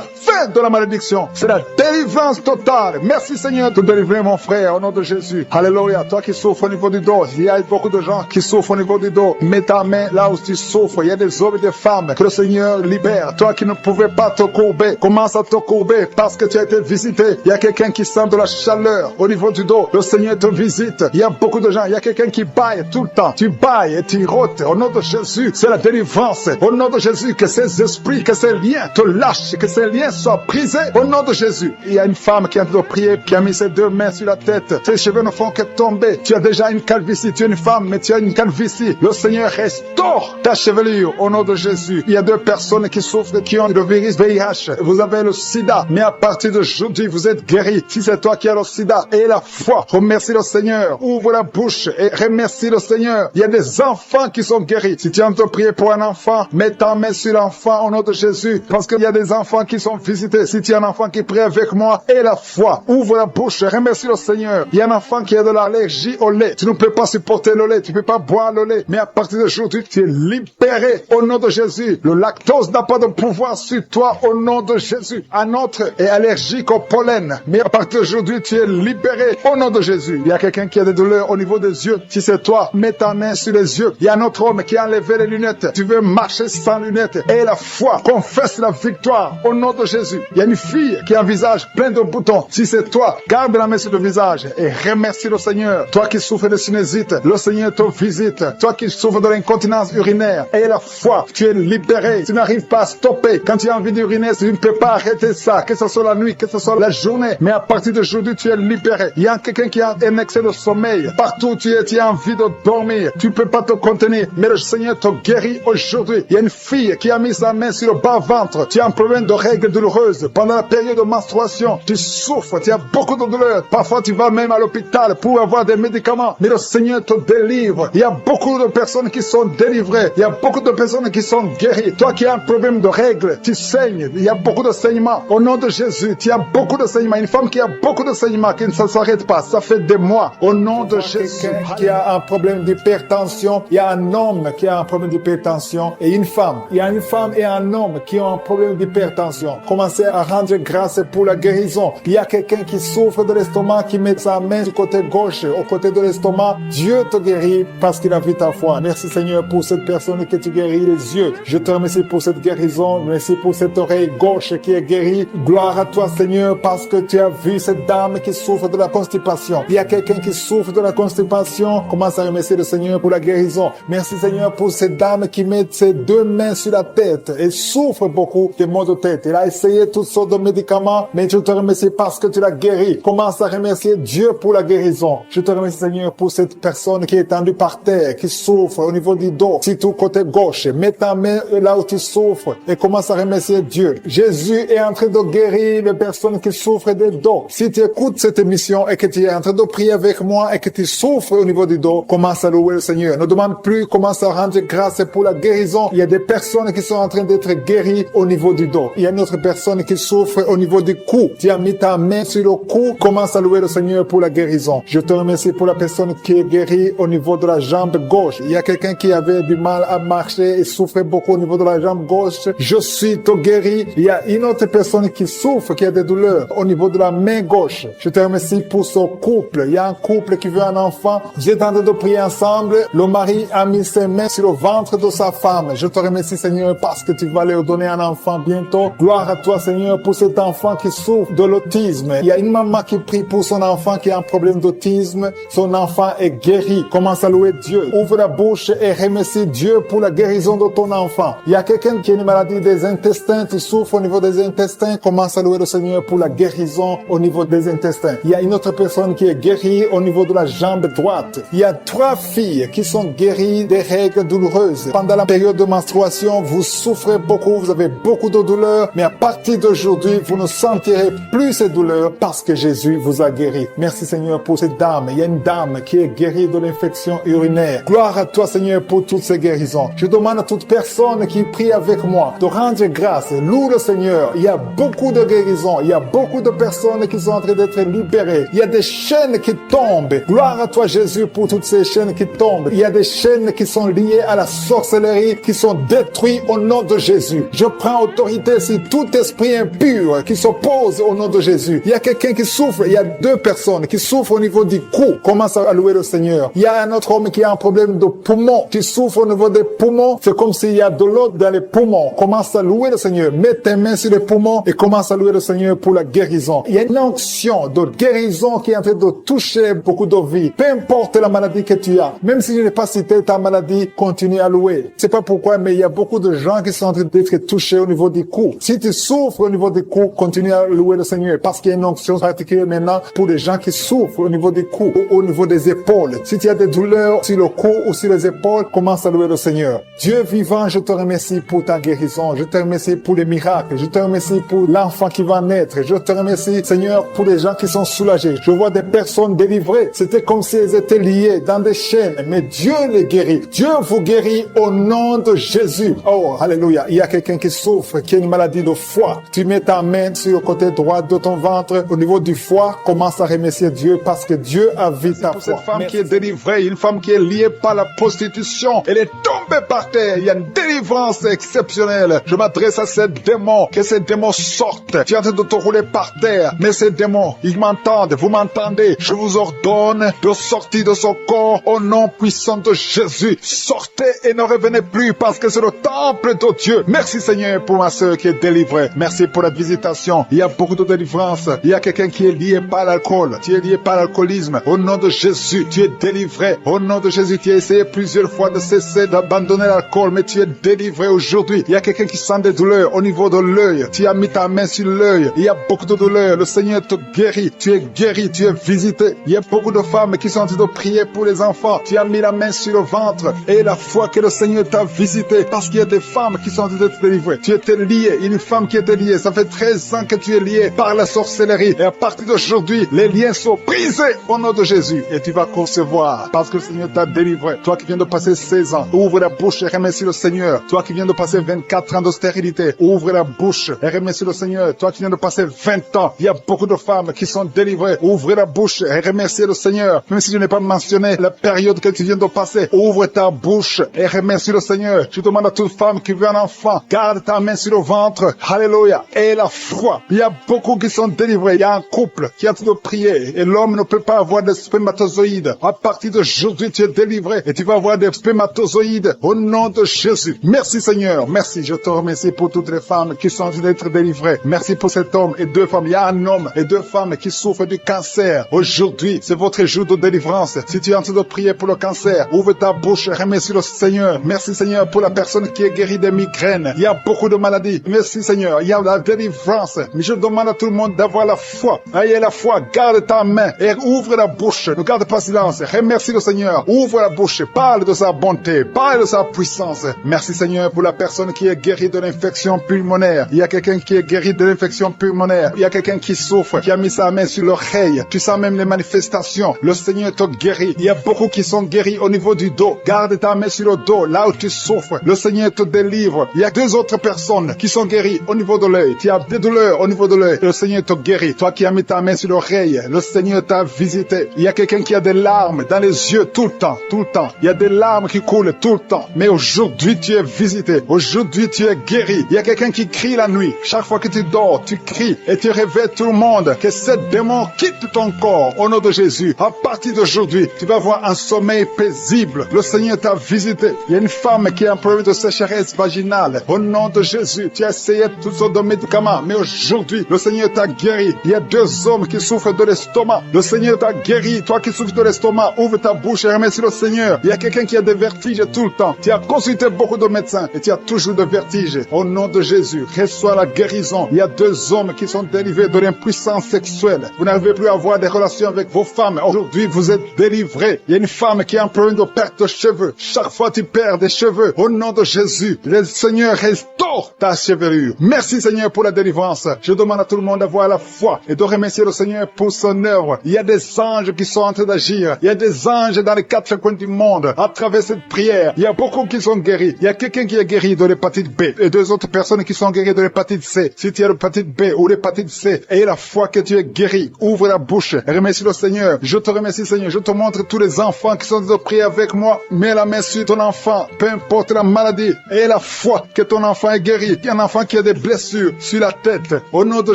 fin de la malédiction. C'est la délivrance totale. Merci, Seigneur, de délivrer mon frère au nom de Jésus. Alléluia. Toi qui souffres au niveau du dos, il y a beaucoup de gens qui souffrent au niveau du dos. Mets ta main là où tu souffres. Il y a des hommes et des femmes que le Seigneur libère. Toi qui ne pouvais pas te courber, commence à te courber parce que tu as été visité. Il y a quelqu'un qui sent de la chaleur au niveau du dos. Le Seigneur te visite. Il y a beaucoup de gens. Il y a quelqu'un qui baille tout le temps. Tu bailles et tu rôtes. Au nom de Jésus, c'est la délivrance. Au nom de Jésus, que ces esprits, que ces liens te lâchent, que ces liens soient brisés. Au nom de Jésus. Il y a une femme qui a de prier, qui a mis ses 2 mains sur la tête. Ses cheveux ne font que tomber. Tu as déjà une calvitie. Tu es une femme, mais tu as une calvitie. Le Seigneur restaure ta chevelure au nom de Jésus. Il y a 2 personnes qui souffrent, qui ont le virus VIH. Vous avez le sida, mais à partir d'aujourd'hui, vous êtes guéris. Si c'est toi qui as le sida et la foi, remercie le Seigneur. Ouvre la bouche et remercie le Seigneur. Il y a des enfants qui sont guéris. Si tu as envie de prier pour un enfant, mets ta main sur l'enfant au nom de Jésus. Parce qu'il y a des enfants qui sont visités. Si tu as un enfant qui prie avec moi et la foi, ouvre la bouche et remercie le Seigneur. Il y a un enfant qui a de l'allergie au lait. Tu ne peux pas supporter le lait. Tu ne peux pas boire le lait. Mais à partir d'aujourd'hui, tu es libéré au nom de Jésus. Le lactose n'a pas de pouvoir sur toi au nom de Jésus. Un autre est allergique au pollen. Mais à partir d'aujourd'hui, tu es libéré au nom de Jésus. Il y a quelqu'un qui a des douleurs au niveau des yeux. Si c'est toi, mets ta main sur les yeux. Il y a un autre homme qui a enlevé les lunettes. Tu veux marcher sans lunettes. Et la foi, confesse la victoire au nom de Jésus. Il y a une fille qui a un visage plein de boutons. Si c'est toi, garde la main sur le visage et remercie le Seigneur. Toi qui souffres de sinusite, le Seigneur te visite. Toi qui souffres de l'incontinence urinaire, et la foi, tu es libéré. Tu n'arrives pas à stopper. Quand tu as envie d'uriner, tu ne peux pas arrêter ça, que ce soit la nuit, que ce soit la journée. Mais à partir d'aujourd'hui, tu es libéré. Il y a quelqu'un qui a un excès de sommeil. Partout où tu es, tu as envie de dormir. Tu ne peux pas te contenir, mais le Seigneur te guérit aujourd'hui. Il y a une fille qui a mis sa main sur le bas-ventre. Tu as un problème de règles douloureuses. Pendant la période de menstruation, tu souffres, tu as beaucoup de douleurs. Parfois, tu vas même à l'hôpital pour avoir des médicaments. Mais le Seigneur te délivre. Il y a beaucoup de personnes qui sont délivrées. Il y a beaucoup de personnes qui sont guéries. Toi qui as un problème de règles, tu saignes. Il y a beaucoup de saignements. Au nom de Jésus, tu as beaucoup de saignements. Une femme qui a beaucoup de saignements, qui ne s'arrête pas. Ça fait des mois. Au nom de Jésus. Qui a un problème d'hypertension. Il y a un homme qui a un problème d'hypertension et une femme. Il y a une femme et un homme qui ont un problème d'hypertension. Commencez à rendre grâce pour la guérison. Il y a quelqu'un qui souffre de l'estomac, qui met sa main du côté gauche, au côté de l'estomac. Dieu te guérit parce qu'il a vu ta foi. Merci Seigneur pour cette personne que tu guéris les yeux. Je te remercie pour cette guérison. Merci pour cette oreille gauche qui est guérie. Gloire à toi Seigneur parce que tu as vu cette dame qui souffre de la constipation. Il y a quelqu'un qui souffre de la constipation. Commence à remercier le Seigneur pour la guérison. Merci Seigneur pour cette dame qui met ses 2 mains sur la tête et souffre beaucoup de maux de tête. Elle a essayé toutes sortes de médicaments, mais je te remercie parce que tu l'as guéri. Commence à remercier Dieu pour la guérison. Je te remercie Seigneur pour cette personne qui est étendue par terre, qui souffre au niveau du dos, surtout côté gauche. Mets ta main là où tu souffres et commence à remercier Dieu. Jésus est en train de guérir les personnes qui souffrent des dos. Si tu écoutes cette émission et que tu es en train de prier avec moi et que tu souffres au niveau du dos, commence à louer le Seigneur. Ne demande plus, commence à rendre grâce pour la guérison. Il y a des personnes qui sont en train d'être guéries au niveau du dos. Il y a une autre personne qui souffre au niveau du cou. Tu as mis ta main sur le cou, commence à louer le Seigneur pour la guérison. Je te remercie pour la personne qui est guérie au niveau de la jambe gauche. Il y a quelqu'un qui avait du mal à marcher et souffrait beaucoup au niveau de la jambe gauche. Je suis tout guéri. Il y a une autre personne qui souffre, qui a des douleurs au niveau de la main gauche. Je te remercie pour ce couple. Il y a un couple qui veut un enfant. J'ai tenté de prier ensemble. Le mari a mis ses mains sur le ventre de sa femme. Je te remercie, Seigneur, parce que tu vas leur donner un enfant bientôt. Gloire à toi, Seigneur, pour cet enfant qui souffre de l'autisme. Il y a une maman qui prie pour son enfant qui a un problème d'autisme. Son enfant est guéri. Commence à louer Dieu. Ouvre la bouche et remercie Dieu pour la guérison de ton enfant. Il y a quelqu'un qui a une maladie des intestins, qui souffre au niveau des intestins. Commence à louer le Seigneur pour la guérison au niveau des intestins. Il y a une autre personne qui est guérie au niveau de la jambe droite. Il y a 3 filles qui sont guéries des règles douloureuses. Pendant la période de menstruation, vous souffrez beaucoup, vous avez beaucoup de douleurs, mais à partir d'aujourd'hui, vous ne sentirez plus ces douleurs parce que Jésus vous a guéri. Merci Seigneur pour cette dame. Il y a une dame qui est guérie de l'infection urinaire. Gloire à toi Seigneur pour toutes ces guérisons. Je demande à toute personne qui prie avec moi de rendre grâce. Loue le Seigneur. Il y a beaucoup de guérisons. Il y a beaucoup de personnes qui sont en train d'être libérées. Il y a des chaînes qui tombent. Gloire à toi Jésus pour toutes ces chaînes qui tombent. Il y a des chaînes qui sont liées à la sorcellerie qui sont détruites au nom de Jésus. Je prends autorité sur tout esprit impur qui s'oppose au nom de Jésus. Il y a quelqu'un qui souffre. Il y a 2 personnes qui souffrent au niveau du cou. Commence à louer le Seigneur. Il y a un autre homme qui a un problème de poumon, qui souffre au niveau des poumons. C'est comme s'il y a de l'eau dans les poumons. Commence à louer le Seigneur. Mets tes mains sur les poumons et commence à louer le Seigneur pour la guérison. Il y a une onction de guérison qui est en train de toucher beaucoup de vies. Peu importe la maladie que tu as. Même si je n'ai pas cité ta maladie, continue à louer. C'est pas pourquoi, mais il y a beaucoup de gens qui sont en train d'être touchés au niveau du cou. Si tu souffres au niveau du cou, continue à louer le Seigneur. Parce qu'il y a une onction particulière maintenant pour les gens qui souffrent au niveau du cou, au niveau des épaules. Si tu as des douleurs sur le cou ou sur les épaules, commence à louer le Seigneur. Dieu vivant, je te remercie pour ta guérison. Je te remercie pour les miracles. Je te remercie pour l'enfant qui va naître. Je te remercie, Seigneur, pour les gens qui sont soulagés. Je vois des personnes délivrées. C'était comme si elles étaient liées dans des chaînes. Mais Dieu les guérit. Dieu vous guérit au nom de Jésus. Oh, alléluia. Il y a quelqu'un qui souffre, qui a une maladie de foie. Tu mets ta main sur le côté droit de ton ventre, au niveau du foie. Commence à remercier Dieu parce que Dieu a vu ta foi. Cette femme qui est délivrée, une femme qui est liée par la prostitution, elle est tombée par terre. Il y a une délivrance exceptionnelle. Je m'adresse à ces démons, que ces démons sortent. Tu es en train de te rouler par terre, mais ces démons, ils m'entendent, vous m'entendez. Je vous ordonne de sortir de son corps au nom puissant de Jésus. Sortez et ne revenez plus parce que c'est le temple de Dieu. Merci Seigneur pour ma sœur qui est délivrée. Merci pour la visitation. Il y a beaucoup de délivrance. Il y a quelqu'un qui est lié par l'alcool. Tu es lié par l'alcoolisme. Au nom de Jésus, tu es délivré. Au nom de Jésus, tu as essayé plusieurs fois de cesser d'abandonner l'alcool, mais tu es délivré aujourd'hui. Il y a quelqu'un qui sent des douleurs au niveau de l'œil. Tu as mis ta main sur l'œil. Il y a beaucoup de douleurs. Le Seigneur te guérit. Tu es guéri. Tu es visité. Il y a beaucoup de femmes qui sont en train de prier pour les enfants. Tu as mis la main sur le ventre et la foi que le Seigneur t'a visité parce qu'il y a des femmes qui sont en train d'être délivrées. Tu étais lié. Une femme qui était liée. Ça fait 13 ans que tu es lié par la sorcellerie. Et à partir d'aujourd'hui, les liens sont brisés au nom de Jésus. Et tu vas concevoir parce que le Seigneur t'a délivré. Toi qui viens de passer 16 ans, ouvre la bouche et remercie le Seigneur. Toi qui viens de passer 24 ans de stérilité, ouvre la bouche et remercie le Seigneur. Toi qui viens de passer 20 ans, il y a beaucoup de femmes qui sont délivrées. Ouvre la bouche et remercie le Seigneur. Même si je n'ai pas mentionné la période que tu viens de passer, ouvre ta bouche et remercie le Seigneur. Je demande à toute femme qui veut un enfant, garde ta main sur le ventre. Alléluia. Et la foi. Il y a beaucoup qui sont délivrés. Il y a un couple qui est en train de prier et l'homme ne peut pas avoir de spermatozoïdes. À partir d'aujourd'hui, tu es délivré et tu vas avoir des spermatozoïdes au nom de Jésus. Merci Seigneur. Merci. Je te remercie pour toutes les femmes qui sont en train d'être délivrées. Merci pour cet homme et 2 femmes. Il y a un homme et 2 femmes qui souffrent du cancer. Aujourd'hui, c'est votre jour de délivrance. Si tu es en train de prier pour le cancer, ouvre ta bouche et remercie le Seigneur. Merci Seigneur pour la personne qui est guérie des migraines. Il y a beaucoup de maladies. Merci Seigneur. Il y a la délivrance. Mais je demande à tout le monde d'avoir la foi. Ayez la foi. Garde ta main et ouvre la bouche. Ne garde pas silence. Remercie le Seigneur. Ouvre la bouche. Parle de sa bonté. Parle de sa puissance. Merci Seigneur pour la personne qui est guérie de l'infection pulmonaire. Il y a quelqu'un qui est guéri de l'infection pulmonaire. Il y a quelqu'un qui souffre, qui a mis sa main sur l'oreille. Tu sens même les manifestations. Le Seigneur te guérit. Il y a beaucoup qui sont guéris au niveau du dos. Garde ta main sur le dos, là où tu souffres. Le Seigneur te délivre. Il y a 2 autres personnes qui sont guéries au niveau de l'œil. Tu as des douleurs au niveau de l'œil. Le Seigneur te guérit. Toi qui a mis ta main sur l'oreille, le Seigneur t'a visité. Il y a quelqu'un qui a des larmes dans les yeux tout le temps, tout le temps. Il y a des larmes qui coulent tout le temps. Mais aujourd'hui, tu es visité. Aujourd'hui, tu es guéri. Il y a quelqu'un qui crie la nuit. Chaque fois que tu dors, tu cries et tu réveilles tout le monde. Que ce démon quitte ton corps au nom de Jésus. À partir d'aujourd'hui, tu vas avoir un sommeil paisible. Le Seigneur t'a visité. Il y a une femme qui a un problème de sécheresse vaginale. Au nom de Jésus, tu as essayé toutes sortes de médicaments. Mais aujourd'hui, le Seigneur t'a guéri. Il y a 2 hommes qui souffrent de l'estomac. Le Seigneur t'a guéri. Toi qui souffres de l'estomac, ouvre ta bouche et remercie le Seigneur. Il y a quelqu'un qui a des vertiges tout le temps. Tu as consulté beaucoup de médecins et tu as toujours des vertiges. Au nom de Jésus, reçois la guérison. Il y a 2 hommes qui sont délivrés de l'impuissance sexuelle. Vous n'arrivez plus à avoir des relations avec vos femmes. Aujourd'hui, vous êtes délivrés. Il y a une femme qui a un problème de perte de cheveux. Chaque fois tu perds des cheveux. Au nom de Jésus, le Seigneur restaure ta chevelure. Merci Seigneur pour la délivrance. Je demande à tout le monde d'avoir la foi et de remercier le Seigneur pour son œuvre. Il y a des anges qui sont en train d'agir. Il y a des anges dans les 4 coins du monde. À travers cette prière, il y a beaucoup qui sont guéris. Il y a quelqu'un qui est guéri de l'hépatite B et 2 autres personnes qui sont guéries de l'hépatite C. Si tu as l'hépatite B ou l'hépatite C, aie la foi que tu es guéri. Ouvre la bouche et remercie le Seigneur. Je te remercie Seigneur. Je te montre tous les enfants qui sont de prier avec moi. Mets la main sur ton enfant, peu importe la maladie. Aie la foi que ton enfant est guéri. Il y a un enfant qui a des blessures sur la tête. Au nom de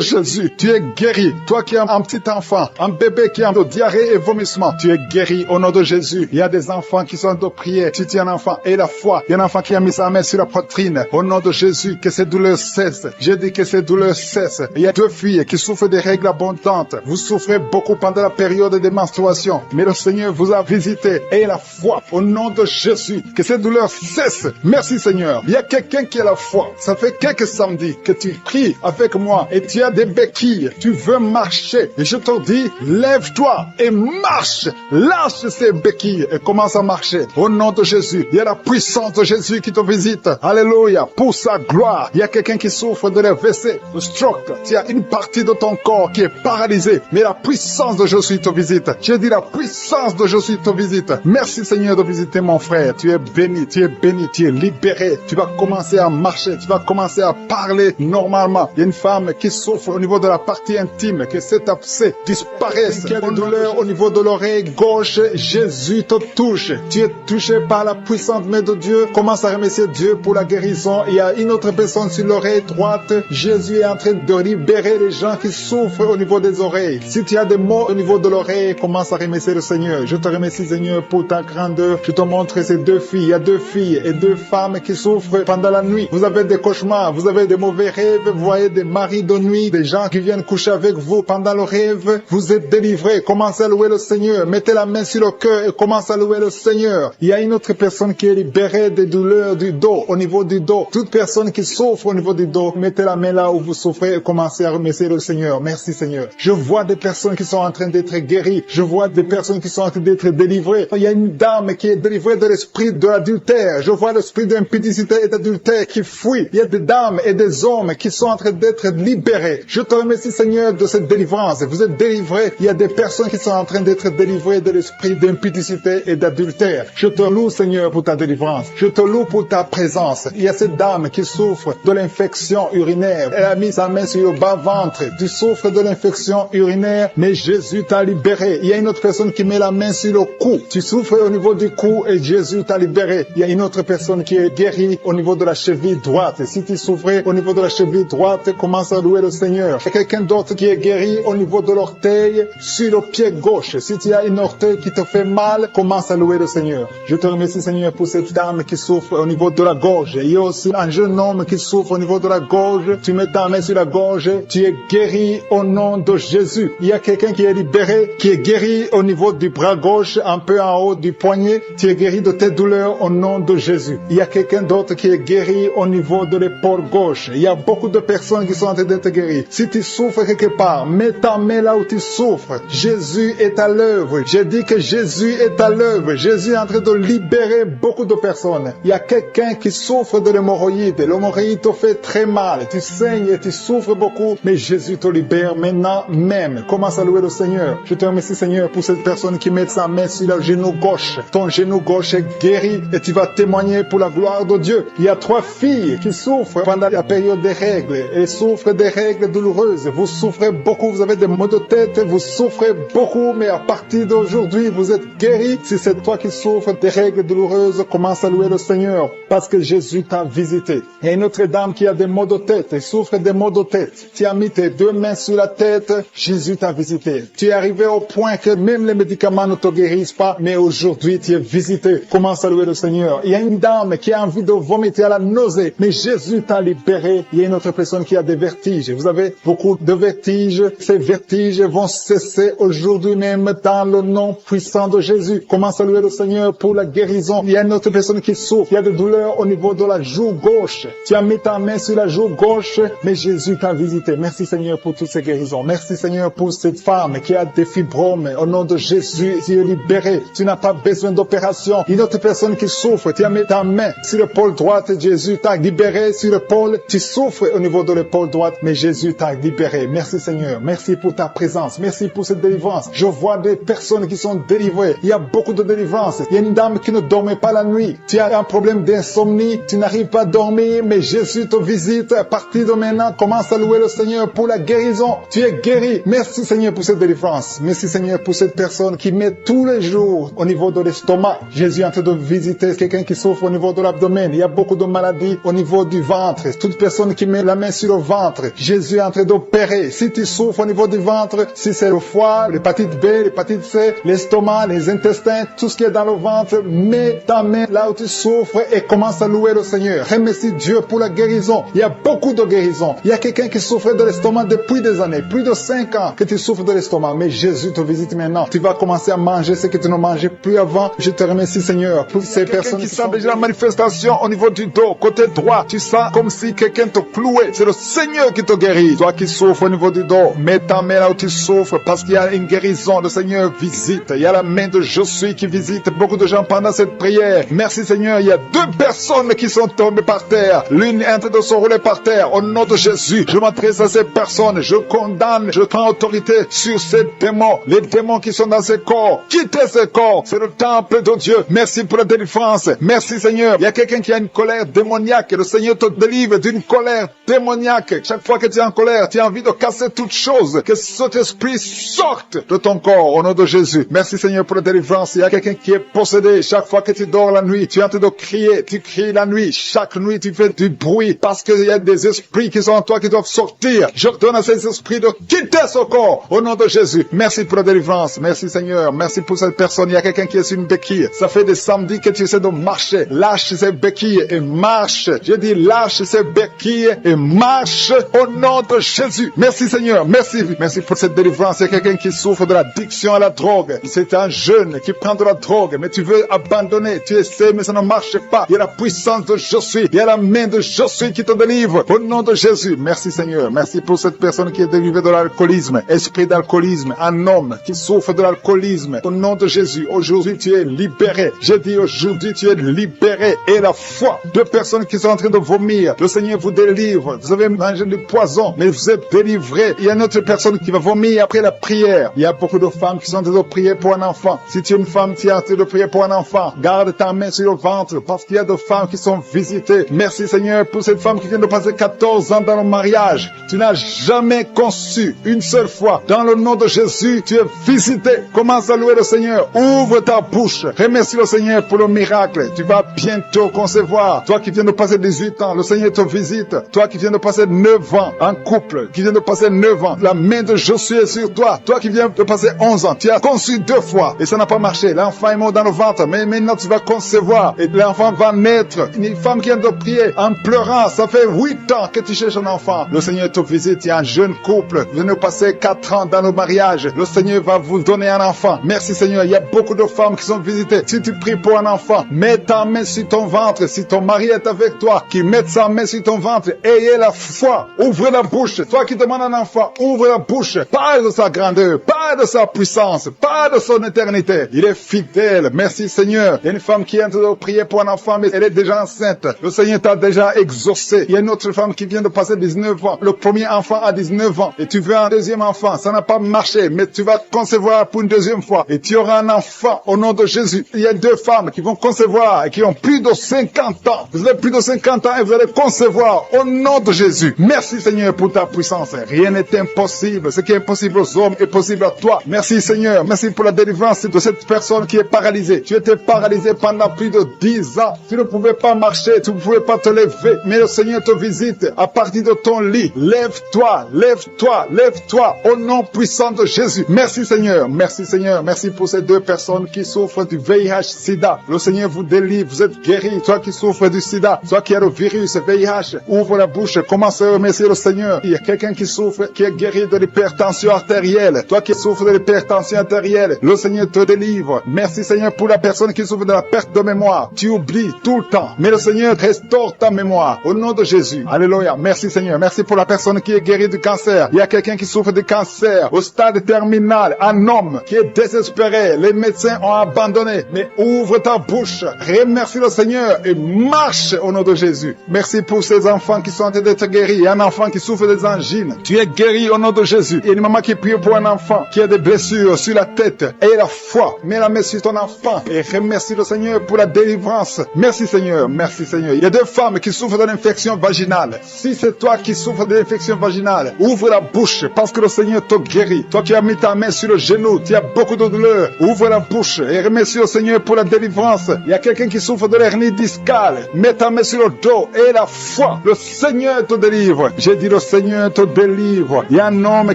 Jésus, tu es guéri. Toi qui as un petit enfant, un bébé qui a de diarrhée et vomissement, tu es guéri au nom de Jésus. Il y a des enfants qui sont de prier. Si tu es un enfant, aie la foi. Il y a un enfant qui a mis sa main sur la poitrine. Au nom de Jésus, que ces douleurs cessent. J'ai dit que ces douleurs cessent. Il y a 2 filles qui souffrent des règles abondantes. Vous souffrez beaucoup pendant la période des menstruations. Mais le Seigneur vous a visité. Aie la foi au nom de Jésus. Que ces douleurs cessent. Merci Seigneur. Il y a quelqu'un qui a la foi. Ça fait quelques samedis que tu pries avec moi et tu as des béquilles. Tu veux marcher. Et je te dis, lève-toi et marche. Lâche ces béquilles et commence à marcher. Au nom de Jésus. Il y a la puissance de Jésus qui te visite. Alléluia. Pour sa gloire. Il y a quelqu'un qui souffre de l'AVC, le stroke. Tu as une partie de ton corps qui est paralysée. Mais la puissance de Jésus te visite. J'ai dit la puissance de Jésus te visite. Merci Seigneur de visiter mon frère. Tu es béni, tu es béni, tu es libéré. Tu vas commencer à marcher. Tu vas commencer à parler normalement. Il y a une femme qui souffre au niveau de la partie intime. Que cet abcès disparaisse. Qui a des douleurs au niveau de l'oreille gauche. Jésus te touche. Tu es touché par la puissante main de Dieu. Commence à remercier Dieu pour la guérison. Il y a une autre personne sur l'oreille droite. Jésus est en train de libérer les gens qui souffrent au niveau des oreilles. Si tu as des maux au niveau de l'oreille, commence à remercier le Seigneur. Je te remercie Seigneur pour ta grandeur. Je te montre ces 2 filles. Il y a 2 filles et 2 femmes qui souffrent pendant la nuit. Vous avez des cauchemars, vous avez des mauvais rêves, vous voyez des maris de nuit, des gens qui viennent coucher avec vous pendant le rêve. Vous êtes délivrés. Commencez à louer le Seigneur. Mettez la main sur le cœur et commencez à louer le Seigneur. Il y a une autre personne qui est libérée des douleurs du dos, au niveau du dos. Toute personne qui souffre au niveau du dos, mettez la main là où vous souffrez et commencez à remercier le Seigneur. Merci Seigneur. Je vois des personnes qui sont en train d'être guéries. Je vois des personnes qui sont en train d'être délivrées. Il y a une dame qui est délivrée de l'esprit de l'adultère. Je vois l'esprit d'impudicité et d'adultère qui fuit. Il y a des dames et des hommes qui sont en train d'être libérés. Je te remercie Seigneur de cette délivrance. Vous êtes délivrés. Il y a des personnes qui sont en train d'être délivrées de l'esprit d'impudicité et d'adultère. Je te loue Seigneur pour ta délivrance. Je te loue pour ta présence. Il y a cette dame qui souffre de l'infection urinaire. Elle a mis sa main sur le bas-ventre. Tu souffres de l'infection urinaire, mais Jésus t'a libéré. Il y a une autre personne qui met la main sur le cou. Tu souffres au niveau du cou et Jésus t'a libéré. Il y a une autre personne qui est guérie au niveau de la cheville droite. Si tu souffrais au niveau de la cheville droite, commence à louer le Seigneur. Il y a quelqu'un d'autre qui est guéri au niveau de l'orteil sur le pied gauche. Si tu as une orteil qui te fait mal, commence à louer le Seigneur. Je te remercie Seigneur pour cette dame qui souffre au niveau de la gorge. Il y a aussi un jeune homme qui souffre au niveau de la gorge. Tu mets ta main sur la gorge. Tu es guéri au nom de Jésus. Il y a quelqu'un qui est libéré, qui est guéri au niveau du bras gauche, un peu en haut du poignet. Tu es guéri de tes douleurs au nom de Jésus. Il y a quelqu'un d'autre qui est guéri au niveau de l'épaule gauche. Il y a beaucoup de personnes qui sont en train d'être guéries. Si tu souffres quelque part, mets ta main là où tu souffres. Jésus est à l'œuvre. J'ai dit que Jésus est à l'œuvre. Jésus est en train de libérer beaucoup de personnes. Il y a quelqu'un qui souffre de l'hémorroïde. L'hémorroïde te fait très mal. Tu saignes et tu souffres beaucoup, mais Jésus te libère maintenant même. Commence à louer le Seigneur. Je te remercie Seigneur pour cette personne qui met sa main sur le genou gauche. Ton genou gauche est guéri et tu vas témoigner pour la gloire de Dieu. Il y a 3 filles qui souffrent pendant la période des règles et souffrent des règles douloureuses. Vous souffrez souffrez beaucoup, vous avez des maux de tête, vous souffrez beaucoup, mais à partir d'aujourd'hui, vous êtes guéri. Si c'est toi qui souffres des règles douloureuses, commence à louer le Seigneur, parce que Jésus t'a visité. Il y a une autre dame qui a des maux de tête, elle souffre des maux de tête. Tu as mis tes deux mains sur la tête, Jésus t'a visité. Tu es arrivé au point que même les médicaments ne te guérissent pas, mais aujourd'hui tu es visité. Commence à louer le Seigneur. Il y a une dame qui a envie de vomiter à la nausée, mais Jésus t'a libéré. Il y a une autre personne qui a des vertiges. Vous avez beaucoup de vertiges. Ces vertiges vont cesser aujourd'hui même dans le nom puissant de Jésus. Commence à louer le Seigneur pour la guérison. Il y a une autre personne qui souffre. Il y a des douleurs au niveau de la joue gauche. Tu as mis ta main sur la joue gauche, mais Jésus t'a visité. Merci Seigneur pour toutes ces guérisons. Merci Seigneur pour cette femme qui a des fibromes. Au nom de Jésus, tu es libéré. Tu n'as pas besoin d'opération. Une autre personne qui souffre, tu as mis ta main sur l'épaule droite. Jésus t'a libéré sur l'épaule. Tu souffres au niveau de l'épaule droite, mais Jésus t'a libéré. Merci Seigneur. Merci pour ta présence. Merci pour cette délivrance. Je vois des personnes qui sont délivrées. Il y a beaucoup de délivrance. Il y a une dame qui ne dormait pas la nuit. Tu as un problème d'insomnie. Tu n'arrives pas à dormir, mais Jésus te visite. À partir de maintenant, commence à louer le Seigneur pour la guérison. Tu es guéri. Merci Seigneur pour cette délivrance. Merci Seigneur pour cette personne qui met tous les jours au niveau de l'estomac. Jésus est en train de visiter quelqu'un qui souffre au niveau de l'abdomen. Il y a beaucoup de maladies au niveau du ventre. Toute personne qui met la main sur le ventre, Jésus est en train d'opérer. Si tu souffres au niveau du ventre, si c'est le foie, l'hépatite B, l'hépatite C, l'estomac, les intestins, tout ce qui est dans le ventre, mets ta main là où tu souffres et commence à louer le Seigneur. Remercie Dieu pour la guérison. Il y a beaucoup de guérisons. Il y a quelqu'un qui souffrait de l'estomac depuis des années, plus de 5 ans que tu souffres de l'estomac, mais Jésus te visite maintenant. Tu vas commencer à manger ce que tu ne mangeais plus avant. Je te remercie Seigneur pour ces personnes qui sentent déjà la manifestation au niveau du dos, côté droit. Tu sens comme si quelqu'un te clouait. C'est le Seigneur qui te guérit. Toi qui souffres au niveau du dos, mets ta main là où tu souffres parce qu'il y a une guérison. Le Seigneur visite. Il y a la main de Je suis qui visite beaucoup de gens pendant cette prière. Merci Seigneur. Il y a 2 personnes qui sont tombées par terre. L'une est en train de se rouler par terre. Au nom de Jésus, je m'adresse à ces personnes. Je condamne, je prends autorité sur ces démons. Les démons qui sont dans ces corps. Quittez ces corps. C'est le temple de Dieu. Merci pour la délivrance. Merci Seigneur. Il y a quelqu'un qui a une colère démoniaque. Le Seigneur te délivre d'une colère démoniaque. Chaque fois que tu es en colère, tu as envie de casser toute chose. Que cet esprit sorte de ton corps au nom de Jésus. Merci Seigneur pour la délivrance. Il y a quelqu'un qui est possédé. Chaque fois que tu dors la nuit, tu es en train de crier. Tu cries la nuit. Chaque nuit, tu fais du bruit parce qu'il y a des esprits qui sont en toi qui doivent sortir. Je donne à ces esprits de quitter ce corps au nom de Jésus. Merci pour la délivrance. Merci Seigneur. Merci pour cette personne. Il y a quelqu'un qui est sur une béquille. Ça fait des samedis que tu essaies de marcher. Lâche ces béquilles et marche. Je dis lâche ces béquilles et marche au nom de Jésus. Merci Seigneur. Merci. Merci pour cette délivrance. Il y a quelqu'un qui souffre de l'addiction à la drogue. C'est un jeune qui prend de la drogue, mais tu veux abandonner. Tu essaies, mais ça ne marche pas. Il y a la puissance de Je suis. Il y a la main de Je suis qui te délivre. Au nom de Jésus. Merci Seigneur. Merci pour cette personne qui est délivrée de l'alcoolisme. Esprit d'alcoolisme. Un homme qui souffre de l'alcoolisme. Au nom de Jésus. Aujourd'hui, tu es libéré. J'ai dit aujourd'hui, tu es libéré. Et la foi. 2 personnes qui sont en train de vomir. Le Seigneur vous délivre. Vous avez mangé du poison, mais vous êtes délivré. Il y a une autre personne qui va vomir après la prière. Il y a beaucoup de femmes qui sont en train de prier pour un enfant. Si tu es une femme, tu es en train de prier pour un enfant. Garde ta main sur le ventre parce qu'il y a des femmes qui sont visitées. Merci Seigneur pour cette femme qui vient de passer 14 ans dans le mariage. Tu n'as jamais conçu une seule fois. Dans le nom de Jésus, tu es visité. Commence à louer le Seigneur. Ouvre ta bouche. Remercie le Seigneur pour le miracle. Tu vas bientôt concevoir. Toi qui viens de passer 18 ans, le Seigneur te visite. Toi qui viens de passer 9 ans en couple, qui viens de passer 9 ans, la main de Je suis sur toi. Toi qui viens de passer 11 ans, tu as conçu 2 fois et ça n'a pas marché. L'enfant est mort dans le ventre, mais maintenant tu vas concevoir et l'enfant va naître. Une femme qui vient de prier en pleurant, ça fait 8 ans que tu cherches un enfant. Le Seigneur te visite. Il y a un jeune couple, vous venez de passer 4 ans dans le mariage. Le Seigneur va vous donner un enfant. Merci Seigneur. Il y a beaucoup de femmes qui sont visitées. Si tu pries pour un enfant, mets ta main sur ton ventre. Si ton mari est avec toi, qu'il mette sa main sur ton ventre. Ayez la foi. Ouvrez la bouche. Toi qui demandes un enfant, ouvre la bouche. Parle de sa grandeur. Parle de sa puissance. Parle de son éternité. Il est fidèle. Merci Seigneur. Il y a une femme qui est en train de prier pour un enfant, mais elle est déjà enceinte. Le Seigneur t'a déjà exaucé. Il y a une autre femme qui vient de passer 19 ans. Le premier enfant a 19 ans. Et tu veux un deuxième enfant. Ça n'a pas marché, mais tu vas concevoir pour une deuxième fois. Et tu auras un enfant au nom de Jésus. Il y a 2 femmes qui vont concevoir et qui ont plus de 50 ans. Vous avez plus de 50 ans et vous allez concevoir au nom de Jésus. Merci Seigneur pour ta puissance. Rien n'est impossible. Ce qui est impossible aux hommes est possible à toi. Merci Seigneur. Merci pour la délivrance de cette personne qui est paralysée. Tu étais paralysé pendant plus de 10 ans. Tu ne pouvais pas marcher, tu ne pouvais pas te lever. Mais le Seigneur te visite à partir de ton lit. Lève-toi, lève-toi, lève-toi au nom puissant de Jésus. Merci Seigneur. Merci Seigneur. Merci pour ces 2 personnes qui souffrent du VIH-Sida. Le Seigneur vous délivre. Vous êtes guéris. Toi qui souffres du Sida, toi qui as le virus VIH, ouvre la bouche. Commence à remercier le Seigneur. Il y a quelqu'un qui souffre, qui est guéri de l'hypertension artérielle. Toi qui souffres de l'hypertension artérielle, le Seigneur te délivre. Merci Seigneur pour la personne qui souffre de la perte de mémoire. Tu oublies tout le temps. Mais le Seigneur restaure ta mémoire. Au nom de Jésus. Alléluia. Merci Seigneur. Merci pour la personne qui est guérie du cancer. Il y a quelqu'un qui souffre de cancer au stade terminal. Un homme qui est désespéré. Les médecins ont abandonné. Mais ouvre ta bouche. Remercie le Seigneur et marche au nom de Jésus. Merci pour ces enfants qui sont en train d'être guéris. Il y a un enfant qui souffre des angines. Tu es guéri au nom de Jésus. Il y a une maman qui prie pour un enfant qui a des blessures sur la tête. Et la foi. Mets la main sur ton enfant et remercie le Seigneur pour la délivrance. Merci Seigneur. Merci Seigneur. Il y a 2 femmes qui souffrent de l'infection vaginale. Si c'est toi qui souffres de l'infection vaginale, ouvre la bouche parce que le Seigneur te guérit. Toi qui as mis ta main sur le genou, tu as beaucoup de douleur. Ouvre la bouche et remercie le Seigneur pour la délivrance. Il y a quelqu'un qui souffre de l'hernie discale. Mets ta main sur le dos et la foi. Le Seigneur te délivre. J'ai dit le Seigneur te délivre. Il y a un homme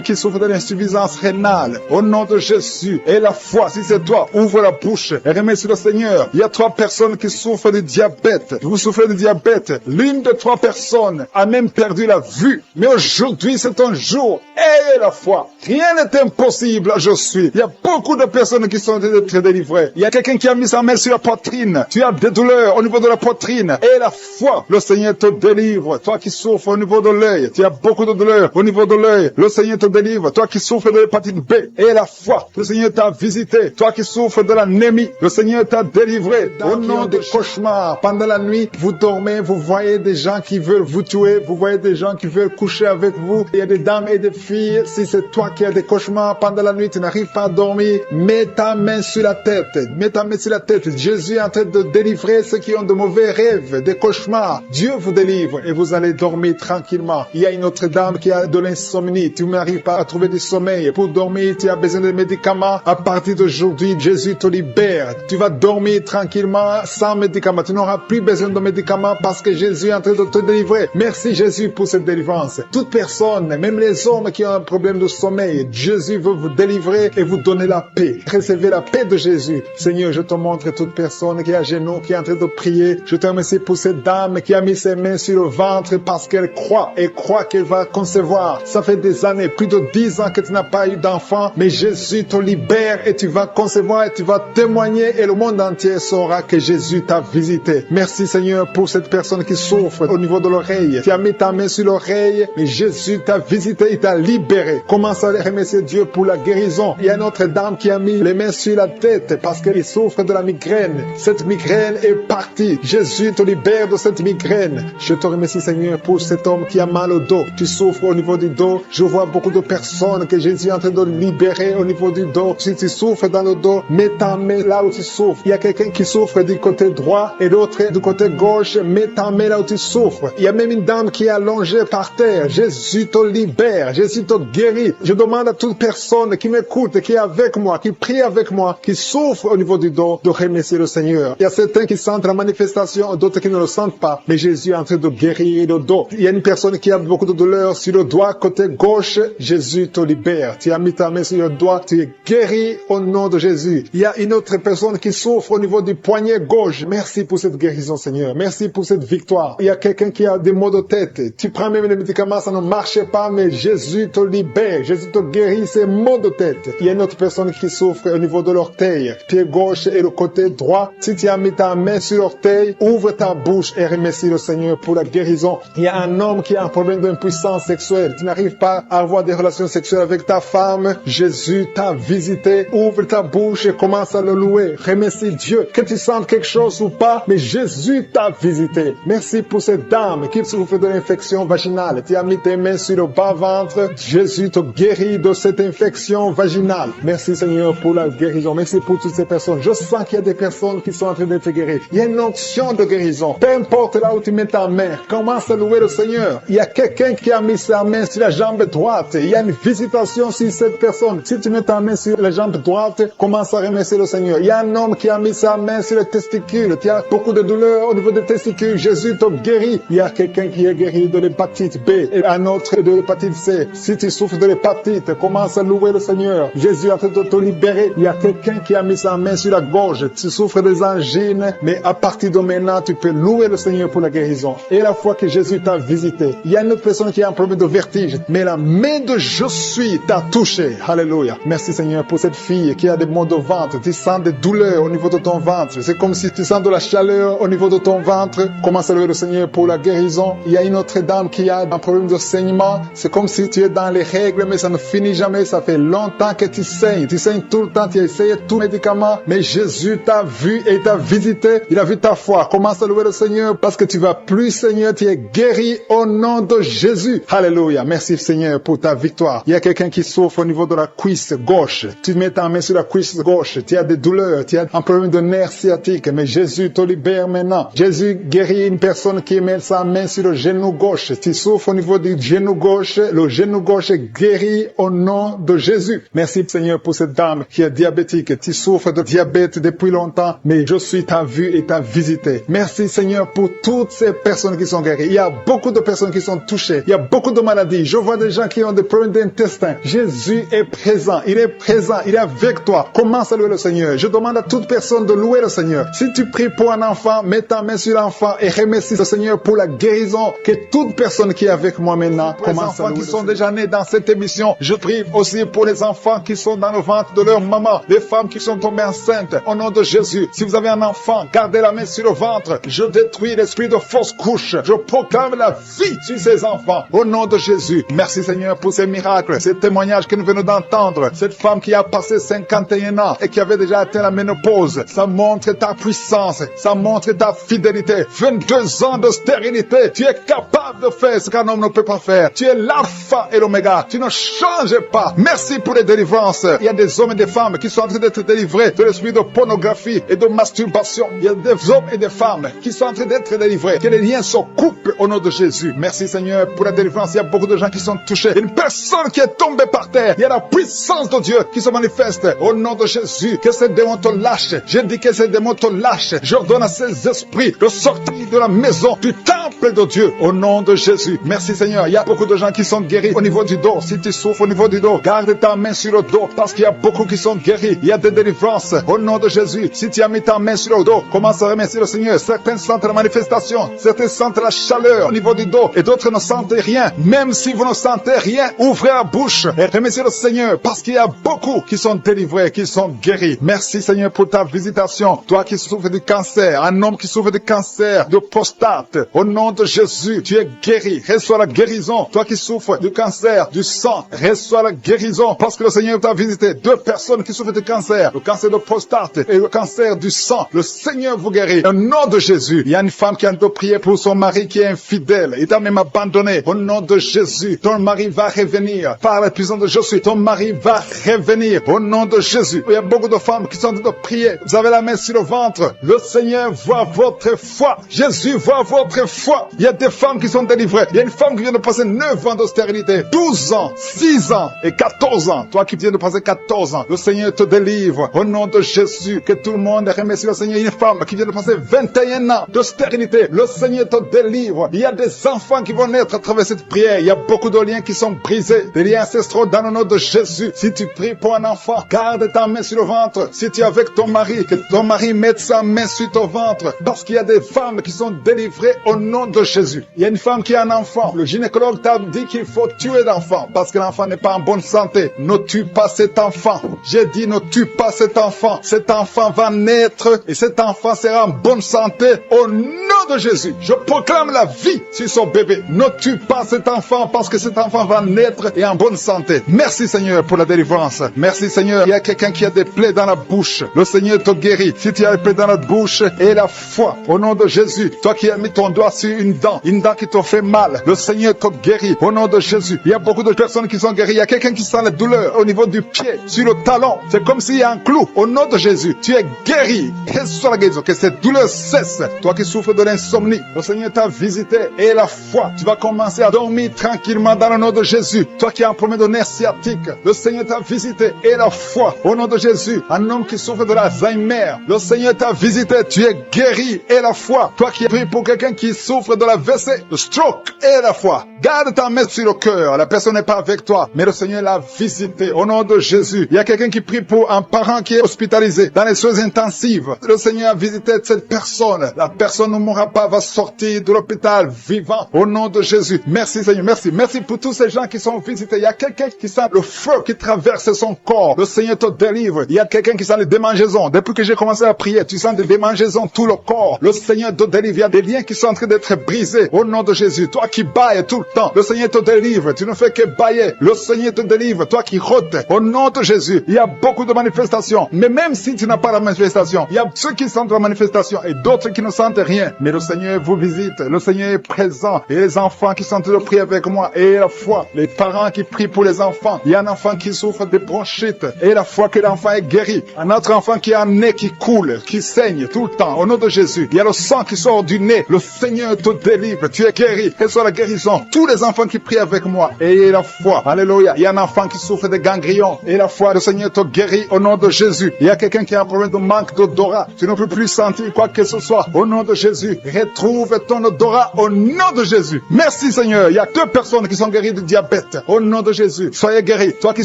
qui souffre de l'insuffisance rénale. Au nom de Jésus. Et la foi, si c'est toi, ouvre la bouche et remercie le Seigneur. Il y a 3 personnes qui souffrent de diabète. Vous souffrez de diabète. L'une de 3 personnes a même perdu la vue. Mais aujourd'hui, c'est un jour. Ayez la foi. Rien n'est impossible, je suis. Il y a beaucoup de personnes qui sont très délivrées. Il y a quelqu'un qui a mis sa main sur la poitrine. Tu as des douleurs au niveau de la poitrine. Et la foi, le Seigneur te délivre. Toi qui souffres au niveau de l'œil, tu as beaucoup de douleurs au niveau de l'œil. Le Seigneur te délivre. Toi qui souffres de l'hépatite B. Et la foi, le Seigneur t'a visité. Toi qui souffres de l'anémie, le Seigneur t'a délivré. Au nom des cauchemars, pendant la nuit, vous dormez, vous voyez des gens qui veulent vous tuer. Vous voyez des gens qui veulent coucher avec vous. Il y a des dames et des filles. Si c'est toi qui as des cauchemars pendant la nuit, tu n'arrives pas à dormir, mets ta main sur la tête. Mets ta main sur la tête. Jésus est en train de délivrer ceux qui ont de mauvais rêves, des cauchemars. Dieu vous délivre et vous allez dormir tranquillement. Il y a une autre dame qui a de l'insomnie. Tu n'arrives pas à trouver du sommeil. Pour dormir, tu as besoin de médicaments. À partir d'aujourd'hui, Jésus te libère. Tu vas dormir tranquillement sans médicaments. Tu n'auras plus besoin de médicaments parce que Jésus est en train de te délivrer. Merci Jésus pour cette délivrance. Toute personne, même les hommes qui ont un problème de sommeil, Jésus veut vous délivrer et vous donner la paix. Recevez la paix de Jésus. Seigneur, je te montre toute personne qui est à genoux, qui est en train de prier. Je te remercie pour cette dame qui a mis ses mains sur le ventre parce qu'elle croit et croit qu'elle va concevoir. Ça fait des années, plus de 10 ans que tu n'as pas eu d'enfant, mais Jésus te libère et tu vas concevoir et tu vas témoigner et le monde entier saura que Jésus t'a visité. Merci Seigneur pour cette personne qui souffre au niveau de l'oreille. Tu as mis ta main sur l'oreille et Jésus t'a visité, il t'a libéré. Commence à remercier Dieu pour la guérison. Il y a une autre dame qui a mis les mains sur la tête parce qu'elle souffre de la migraine. Cette migraine est partie. Jésus te libère de cette migraine. Je te remercie Seigneur pour cet homme qui a mal au dos. Tu souffres au niveau du dos. Je vois beaucoup de personnes que Jésus est en train de libérer au niveau du dos. Si tu souffres dans le dos, mets ta main là où tu souffres. Il y a quelqu'un qui souffre du côté droit et l'autre du côté gauche. Mets ta main là où tu souffres. Il y a même une dame qui est allongée par terre. Jésus te libère. Jésus te guérit. Je demande à toute personne qui m'écoute, qui est avec moi, qui prie avec moi, qui souffre au niveau du dos, de remercier le Seigneur. Il y a certains qui sentent la manifestation, d'autres qui ne le sentent pas. Mais Jésus est en train de guérir le dos. Il y a une personne qui a beaucoup de douleur sur le doigt, côté gauche. Jésus te libère. Tu as mis ta main sur le doigt, tu es guéri au nom de Jésus. Il y a une autre personne qui souffre au niveau du poignet gauche. Merci pour cette guérison, Seigneur. Merci pour cette victoire. Il y a quelqu'un qui a des maux de tête. Tu prends même les médicaments, ça ne marche pas, mais Jésus te libère. Jésus te guérit ces maux de tête. Il y a une autre personne qui souffre au niveau de l'orteil, pied gauche et le côté droit. Si tu as mis ta main sur l'orteil, ouvre ta bouche et remercie le Seigneur pour la guérison. Il y a un homme qui a un problème d'impuissance sexuelle. Tu n'arrives pas à avoir des relations sexuelles avec ta femme. Jésus t'a visité. Ouvre ta bouche et commence à le louer. Remercie Dieu. Que tu sentes quelque chose ou pas, mais Jésus t'a visité. Merci pour cette dame qui souffre de l'infection vaginale. Tu as mis tes mains sur le bas-ventre. Jésus te guérit de cette infection vaginale. Merci Seigneur pour la guérison. Merci pour toutes ces personnes. Je sens qu'il y a des personnes qui sont en train d'être guéries. Il y a une onction de guérison. Peu importe là où tu mets ta main, commence à louer le Seigneur. Il y a quelqu'un qui a mis sa main sur la la jambe droite. Il y a une visitation sur cette personne. Si tu mets ta main sur la jambe droite, commence à remercier le Seigneur. Il y a un homme qui a mis sa main sur le testicule. Tu as beaucoup de douleurs au niveau des testicules. Jésus te guérit. Il y a quelqu'un qui est guéri de l'hépatite B et un autre de l'hépatite C. Si tu souffres de l'hépatite, commence à louer le Seigneur. Jésus a fait te libérer. Il y a quelqu'un qui a mis sa main sur la gorge. Tu souffres des angines, mais à partir de maintenant, tu peux louer le Seigneur pour la guérison. Et la fois que Jésus t'a visité, il y a une autre personne qui a un problème de vertige, mais la main de je suis t'a touché. Alléluia. Merci Seigneur pour cette fille qui a des maux de ventre. Tu sens des douleurs au niveau de ton ventre. C'est comme si tu sens de la chaleur au niveau de ton ventre. Commence à louer le Seigneur pour la guérison. Il y a une autre dame qui a un problème de saignement. C'est comme si tu es dans les règles, mais ça ne finit jamais. Ça fait longtemps que tu saignes. Tu saignes tout le temps. Tu as essayé tout médicament, mais Jésus t'a vu et t'a visité. Il a vu ta foi. Commence à louer le Seigneur parce que tu vas plus, Seigneur. Tu es guéri au nom de Jésus. Alléluia. Merci Seigneur pour ta victoire. Il y a quelqu'un qui souffre au niveau de la cuisse gauche. Tu mets ta main sur la cuisse gauche. Tu as des douleurs. Tu as un problème de nerf sciatique, mais Jésus te libère maintenant. Jésus guérit une personne qui met sa main sur le genou gauche. Tu souffres au niveau du genou gauche. Le genou gauche est guéri au nom de Jésus. Merci Seigneur pour cette dame qui est diabétique. Tu souffres de diabète depuis longtemps, mais je suis ta vue et ta visité. Merci Seigneur pour toutes ces personnes qui sont guéries. Il y a beaucoup de personnes qui sont touchées. Il y a beaucoup de maladies. Je vois des gens qui ont des problèmes d'intestin. Jésus est présent. Il est présent. Il est avec toi. Commence à louer le Seigneur. Je demande à toute personne de louer le Seigneur. Si tu pries pour un enfant, mets ta main sur l'enfant et remercie le Seigneur pour la guérison. Que toute personne qui est avec moi maintenant commence à louer le Seigneur. Les enfants qui sont déjà nés dans cette émission, je prie aussi pour les enfants qui sont dans le ventre de leur maman, les femmes qui sont tombées enceintes. Au nom de Jésus, si vous avez un enfant, gardez la main sur le ventre. Je détruis l'esprit de fausse couche. Je proclame la vie sur ces enfants. Au nom de Jésus, merci Seigneur pour ces miracles, ces témoignages que nous venons d'entendre. Cette femme qui a passé 51 ans et qui avait déjà atteint la ménopause, ça montre ta puissance, ça montre ta fidélité. 22 ans de stérilité, tu es capable de faire ce qu'un homme ne peut pas faire. Tu es l'alpha et l'oméga, tu ne changes pas. Merci pour les délivrances. Il y a des hommes et des femmes qui sont en train d'être délivrés de l'esprit de pornographie et de masturbation. Il y a des hommes et des femmes qui sont en train d'être délivrés. Que les liens se coupent au nom de Jésus. Merci Seigneur pour la délivrance. Il y a beaucoup de gens qui sont touchés. Une personne qui est tombée par terre. Il y a la puissance de Dieu qui se manifeste au nom de Jésus. Que ces démons te lâchent. Je dis que ces démons te lâchent. J'ordonne à ces esprits de sortir de la maison du temple de Dieu au nom de Jésus. Merci Seigneur. Il y a beaucoup de gens qui sont guéris au niveau du dos. Si tu souffres au niveau du dos, garde ta main sur le dos parce qu'il y a beaucoup qui sont guéris. Il y a des délivrances au nom de Jésus. Si tu as mis ta main sur le dos, commence à remercier le Seigneur. Certains sentent la manifestation, certains sentent la chaleur au niveau du dos et d'autres ne sentent rien. Même si vous ne sentez rien, ouvrez la bouche et remerciez le Seigneur parce qu'il y a beaucoup qui sont délivrés, qui sont guéris. Merci Seigneur pour ta visitation. Toi qui souffres du cancer, un homme qui souffre du cancer de prostate, au nom de Jésus, tu es guéri. Reçois la guérison. Toi qui souffres du cancer du sang, reçois la guérison parce que le Seigneur t'a visité. 2 personnes qui souffrent du cancer, le cancer de prostate et le cancer du sang. Le Seigneur vous guérit. Au nom de Jésus, il y a une femme qui a de prier pour son mari qui est infidèle. Il t'a même abandonné. Au nom de Jésus, ton mari va revenir. Par la puissance de Jésus, ton mari va revenir. Au nom de Jésus, il y a beaucoup de femmes qui sont en train de prier. Vous avez la main sur le ventre. Le Seigneur voit votre foi. Jésus voit votre foi. Il y a des femmes qui sont délivrées. Il y a une femme qui vient de passer 9 ans de stérilité, 12 ans, 6 ans et 14 ans. Toi qui viens de passer 14 ans, le Seigneur te délivre. Au nom de Jésus, que tout le monde remercie le Seigneur. Une femme qui vient de passer 21 ans de stérilité, le Seigneur te délivre. Il y a des enfants qui vont naître à travers cette prière. Il y a beaucoup de liens qui sont brisés, des liens ancestraux dans le nom de Jésus. Si tu pries pour un enfant, garde ta main sur le ventre. Si tu es avec ton mari, que ton mari mette sa main sur ton ventre, parce qu'il y a des femmes qui sont délivrées au nom de Jésus. Il y a une femme qui a un enfant. Le gynécologue t'a dit qu'il faut tuer l'enfant parce que l'enfant n'est pas en bonne santé. Ne tue pas cet enfant. J'ai dit ne tue pas cet enfant. Cet enfant va naître et cet enfant sera en bonne santé au nom de Jésus. Je proclame la vie sur son bébé. Ne tue pas cet enfant parce que cet enfant va naître et en bonne santé. Merci Seigneur pour la délivrance. Merci Seigneur. Il y a quelqu'un qui a des plaies dans la bouche. Le Seigneur te guérit. Si tu as des plaies dans la bouche et la foi au nom de Jésus. Toi qui as mis ton doigt sur une dent qui te fait mal, le Seigneur te guérit au nom de Jésus. Il y a beaucoup de personnes qui sont guéries. Il y a quelqu'un qui sent la douleur au niveau du pied, sur le talon. C'est comme s'il y a un clou. Au nom de Jésus, tu es guéri. Reçois la guérison. Que cette douleur cesse. Toi qui souffres de l'insomnie, le Seigneur t'a visité et la foi. Tu vas commencer à dormir tranquillement rapidement dans le nom de Jésus. Toi qui as un problème de nerf sciatique, le Seigneur t'a visité et la foi au nom de Jésus. Un homme qui souffre de l'Alzheimer, le Seigneur t'a visité, tu es guéri et la foi. Toi qui pries pour quelqu'un qui souffre de la WC, le stroke et la foi. Garde ta main sur le cœur. La personne n'est pas avec toi, mais le Seigneur l'a visité au nom de Jésus. Il y a quelqu'un qui prie pour un parent qui est hospitalisé dans les soins intensives. Le Seigneur a visité cette personne. La personne ne mourra pas, va sortir de l'hôpital vivant au nom de Jésus. Merci Seigneur, merci. Merci pour tous ces gens qui sont visités. Il y a quelqu'un qui sent le feu qui traverse son corps. Le Seigneur te délivre. Il y a quelqu'un qui sent les démangeaisons. Depuis que j'ai commencé à prier, tu sens des démangeaisons tout le corps. Le Seigneur te délivre. Il y a des liens qui sont en train d'être brisés au nom de Jésus. Toi qui bailles tout le temps, le Seigneur te délivre. Tu ne fais que bailler. Le Seigneur te délivre. Toi qui rôdes au nom de Jésus. Il y a beaucoup de manifestations. Mais même si tu n'as pas la manifestation, il y a ceux qui sentent la manifestation et d'autres qui ne sentent rien. Mais le Seigneur vous visite. Le Seigneur est présent. Et les enfants qui sont en train de prier avec moi. Et la foi. Les parents qui prient pour les enfants. Il y a un enfant qui souffre de bronchite. Et la foi que l'enfant est guéri. Un autre enfant qui a un nez qui coule, qui saigne tout le temps. Au nom de Jésus. Il y a le sang qui sort du nez. Le Seigneur te délivre. Tu es guéri. Quelle soit la guérison. Tous les enfants qui prient avec moi. Et la foi. Alléluia. Il y a un enfant qui souffre de ganglions. Et la foi, le Seigneur te guérit au nom de Jésus. Il y a quelqu'un qui a un problème de manque d'odorat. Tu ne peux plus sentir quoi que ce soit. Au nom de Jésus. Retrouve ton odorat au nom de Jésus. Merci Seigneur. Il y a 2 personnes qui sont guéries du diabète. Au nom de Jésus. Soyez guéris. Toi qui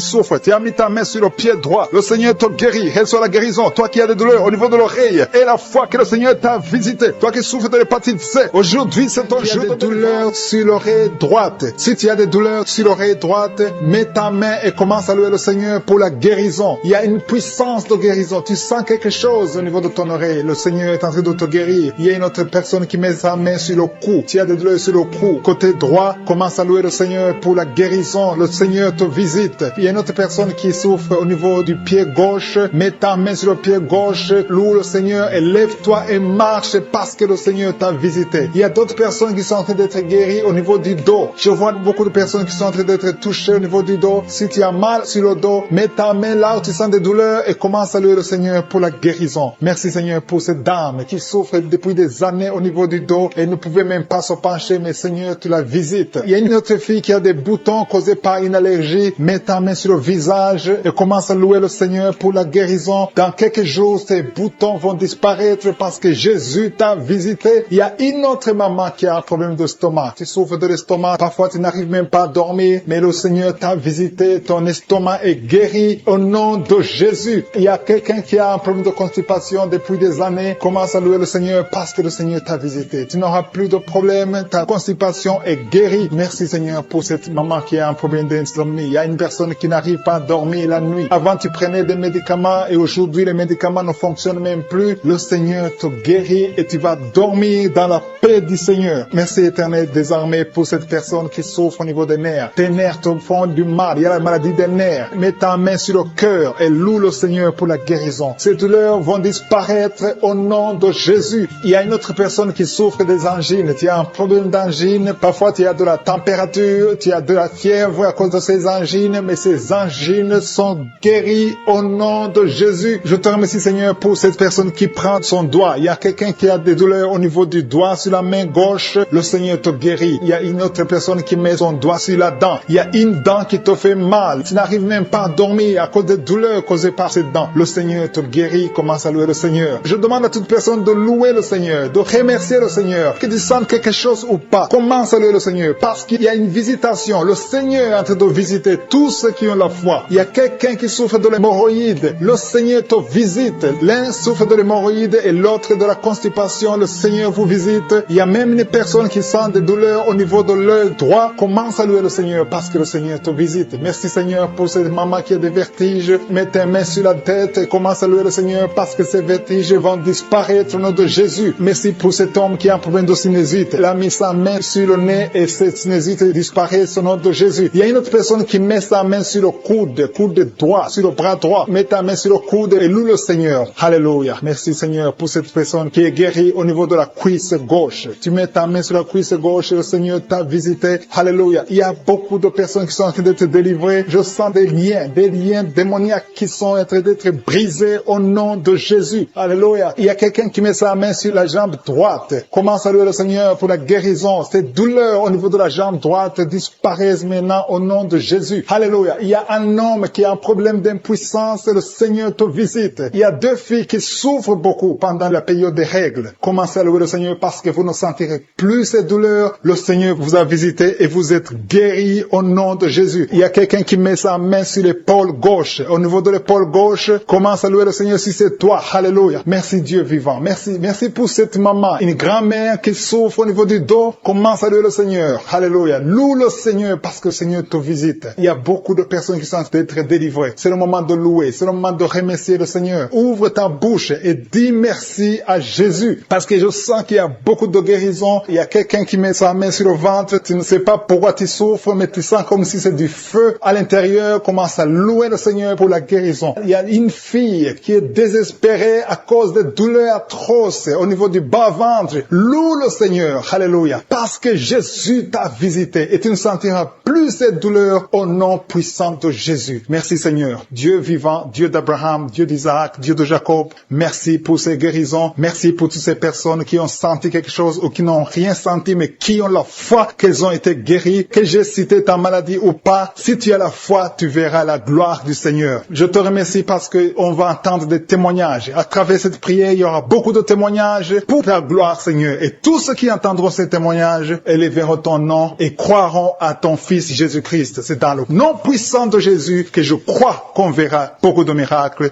souffres, tu as mis ta main sur le pied droit. Le Seigneur te guérit. Elle soit la guérison. Toi qui as des douleurs au niveau de l'oreille. Et la foi que le Seigneur t'a visité. Toi qui souffres de l'hépatite C. Aujourd'hui, c'est ton jour de douleur sur l'oreille droite. Si tu as des douleurs sur l'oreille droite, mets ta main et commence à louer le Seigneur pour la guérison. Il y a une puissance de guérison. Tu sens quelque chose au niveau de ton oreille. Le Seigneur est en train de te guérir. Il y a une autre personne qui met sa main sur le cou. Tu as des douleurs sur le cou. Côté droit, commence à louer le Seigneur pour la guérison. Le Seigneur te visite. Il y a une autre personne qui souffre au niveau du pied gauche. Mets ta main sur le pied gauche. Loue le Seigneur et lève-toi et marche parce que le Seigneur t'a visité. Il y a d'autres personnes qui sont en train d'être guéries au niveau du dos. Je vois beaucoup de personnes qui sont en train d'être touchées au niveau du dos. Si tu as mal sur le dos, mets ta main là où tu sens des douleurs et commence à louer le Seigneur pour la guérison. Merci Seigneur pour cette dame qui souffre depuis des années au niveau du dos et ne pouvait même pas se pencher, mais Seigneur, tu la visites. Il y a une autre fille qui a des boutons causés par une allergie. Mets ta main sur le visage et commence à louer le Seigneur pour la guérison. Dans quelques jours, ces boutons vont disparaître parce que Jésus t'a visité. Il y a une autre maman qui a un problème de stomac. Tu souffres de l'estomac. Parfois, tu n'arrives même pas à dormir, mais le Seigneur t'a visité. Ton estomac est guéri au nom de Jésus. Il y a quelqu'un qui a un problème de constipation depuis des années. Commence à louer le Seigneur parce que le Seigneur t'a visité. Tu n'auras plus de problème. Ta constipation est guérie. Merci Seigneur pour cette maman qui a un problème d'insomnie. Il y a une personne qui n'arrive pas à dormir la nuit. Avant, tu prenais des médicaments et aujourd'hui, les médicaments ne fonctionnent même plus. Le Seigneur te guérit et tu vas dormir dans la paix du Seigneur. Merci Éternel désormais pour cette personne qui souffre au niveau des nerfs. Tes nerfs te font du mal. Il y a la maladie des nerfs. Mets ta main sur le cœur et loue le Seigneur pour la guérison. Ces douleurs vont disparaître au nom de Jésus. Il y a une autre personne qui souffre des angines. Tu as un problème d'angine. Parfois, tu as de la température, tu as de la fièvre à cause de ces angines, mais ces angines sont guéries au nom de Jésus. Je te remercie Seigneur pour cette personne qui prend son doigt. Il y a quelqu'un qui a des douleurs au niveau du doigt sur la main gauche. Le Seigneur te guérit. Il y a une autre personne qui met son doigt sur la dent. Il y a une dent qui te fait mal. Tu n'arrives même pas à dormir à cause des douleurs causées par cette dent. Le Seigneur te guérit. Commence à louer le Seigneur. Je demande à toute personne de louer le Seigneur, de remercier le Seigneur. Que tu sentes quelque chose ou pas, commence à louer le Seigneur parce qu'il y a une visitation. Le Seigneur est en train de visiter tous ceux qui ont la foi. Il y a quelqu'un qui souffre de l'hémorroïde. Le Seigneur te visite. L'un souffre de l'hémorroïde et l'autre de la constipation. Le Seigneur vous visite. Il y a même une personne qui sent des douleurs au niveau de l'œil droit. Commence à louer le Seigneur parce que le Seigneur te visite. Merci Seigneur pour cette maman qui a des vertiges. Mets tes mains sur la tête et commence à louer le Seigneur parce que ces vertiges vont disparaître au nom de Jésus. Merci pour cet homme qui a un problème de sinusite. Il a mis sa main sur le nez et cette sinusite disparaît au nom de Jésus. Il y a une autre personne qui met sa main sur le coude droit, sur le bras droit. Mets ta main sur le coude et loue le Seigneur. Alléluia. Merci Seigneur pour cette personne qui est guérie au niveau de la cuisse gauche. Tu mets ta main sur la cuisse gauche et le Seigneur t'a visité. Alléluia. Il y a beaucoup de personnes qui sont en train d'être délivrées. Je sens des liens démoniaques qui sont en train d'être brisés au nom de Jésus. Alléluia. Il y a quelqu'un qui met sa main sur la jambe droite. Commence à louer le Seigneur pour la guérison. Ces douleurs au niveau de la jambe droite disparaissent maintenant au nom de Jésus. Alléluia. Il y a un homme qui a un problème d'impuissance et le Seigneur te visite. Il y a 2 filles qui souffrent beaucoup pendant la période des règles. Commencez à louer le Seigneur parce que vous ne sentirez plus ces douleurs. Le Seigneur vous a visité et vous êtes guéris au nom de Jésus. Il y a quelqu'un qui met sa main sur l'épaule gauche. Au niveau de l'épaule gauche, commence à louer le Seigneur si c'est toi. Alléluia. Merci Dieu vivant. Merci pour cette maman. Une grand-mère qui souffre au niveau du dos. Commence à louer le Seigneur. Alléluia. Loue le Seigneur parce que le Seigneur te visite. Il y a beaucoup de personnes qui sont d'être délivrées. C'est le moment de louer. C'est le moment de remercier le Seigneur. Ouvre ta bouche et dis merci à Jésus. Parce que je sens qu'il y a beaucoup de guérison. Il y a quelqu'un qui met sa main sur le ventre. Tu ne sais pas pourquoi tu souffres, mais tu sens comme si c'est du feu à l'intérieur. Commence à louer le Seigneur pour la guérison. Il y a une fille qui est désespérée à cause des douleurs atroces au niveau du bas-ventre. Loue le Seigneur. Alléluia. Parce que Jésus t'a visité et tu ne sentiras plus cette douleur au nom puissant de Jésus. Merci Seigneur. Dieu vivant, Dieu d'Abraham, Dieu d'Isaac, Dieu de Jacob. Merci pour ces guérisons. Merci pour toutes ces personnes qui ont senti quelque chose ou qui n'ont rien senti mais qui ont la foi qu'elles ont été guéries. Que j'ai cité ta maladie ou pas, si tu as la foi, tu verras la gloire du Seigneur. Je te remercie parce qu'on va entendre des témoignages. À travers cette prière, il y aura beaucoup de témoignages pour ta gloire, Seigneur. Et tous ceux qui entendront ces témoignages élèveront ton nom et croiront à ton Fils Jésus-Christ. C'est dans le nom puissant de Jésus que je crois qu'on verra beaucoup de miracles.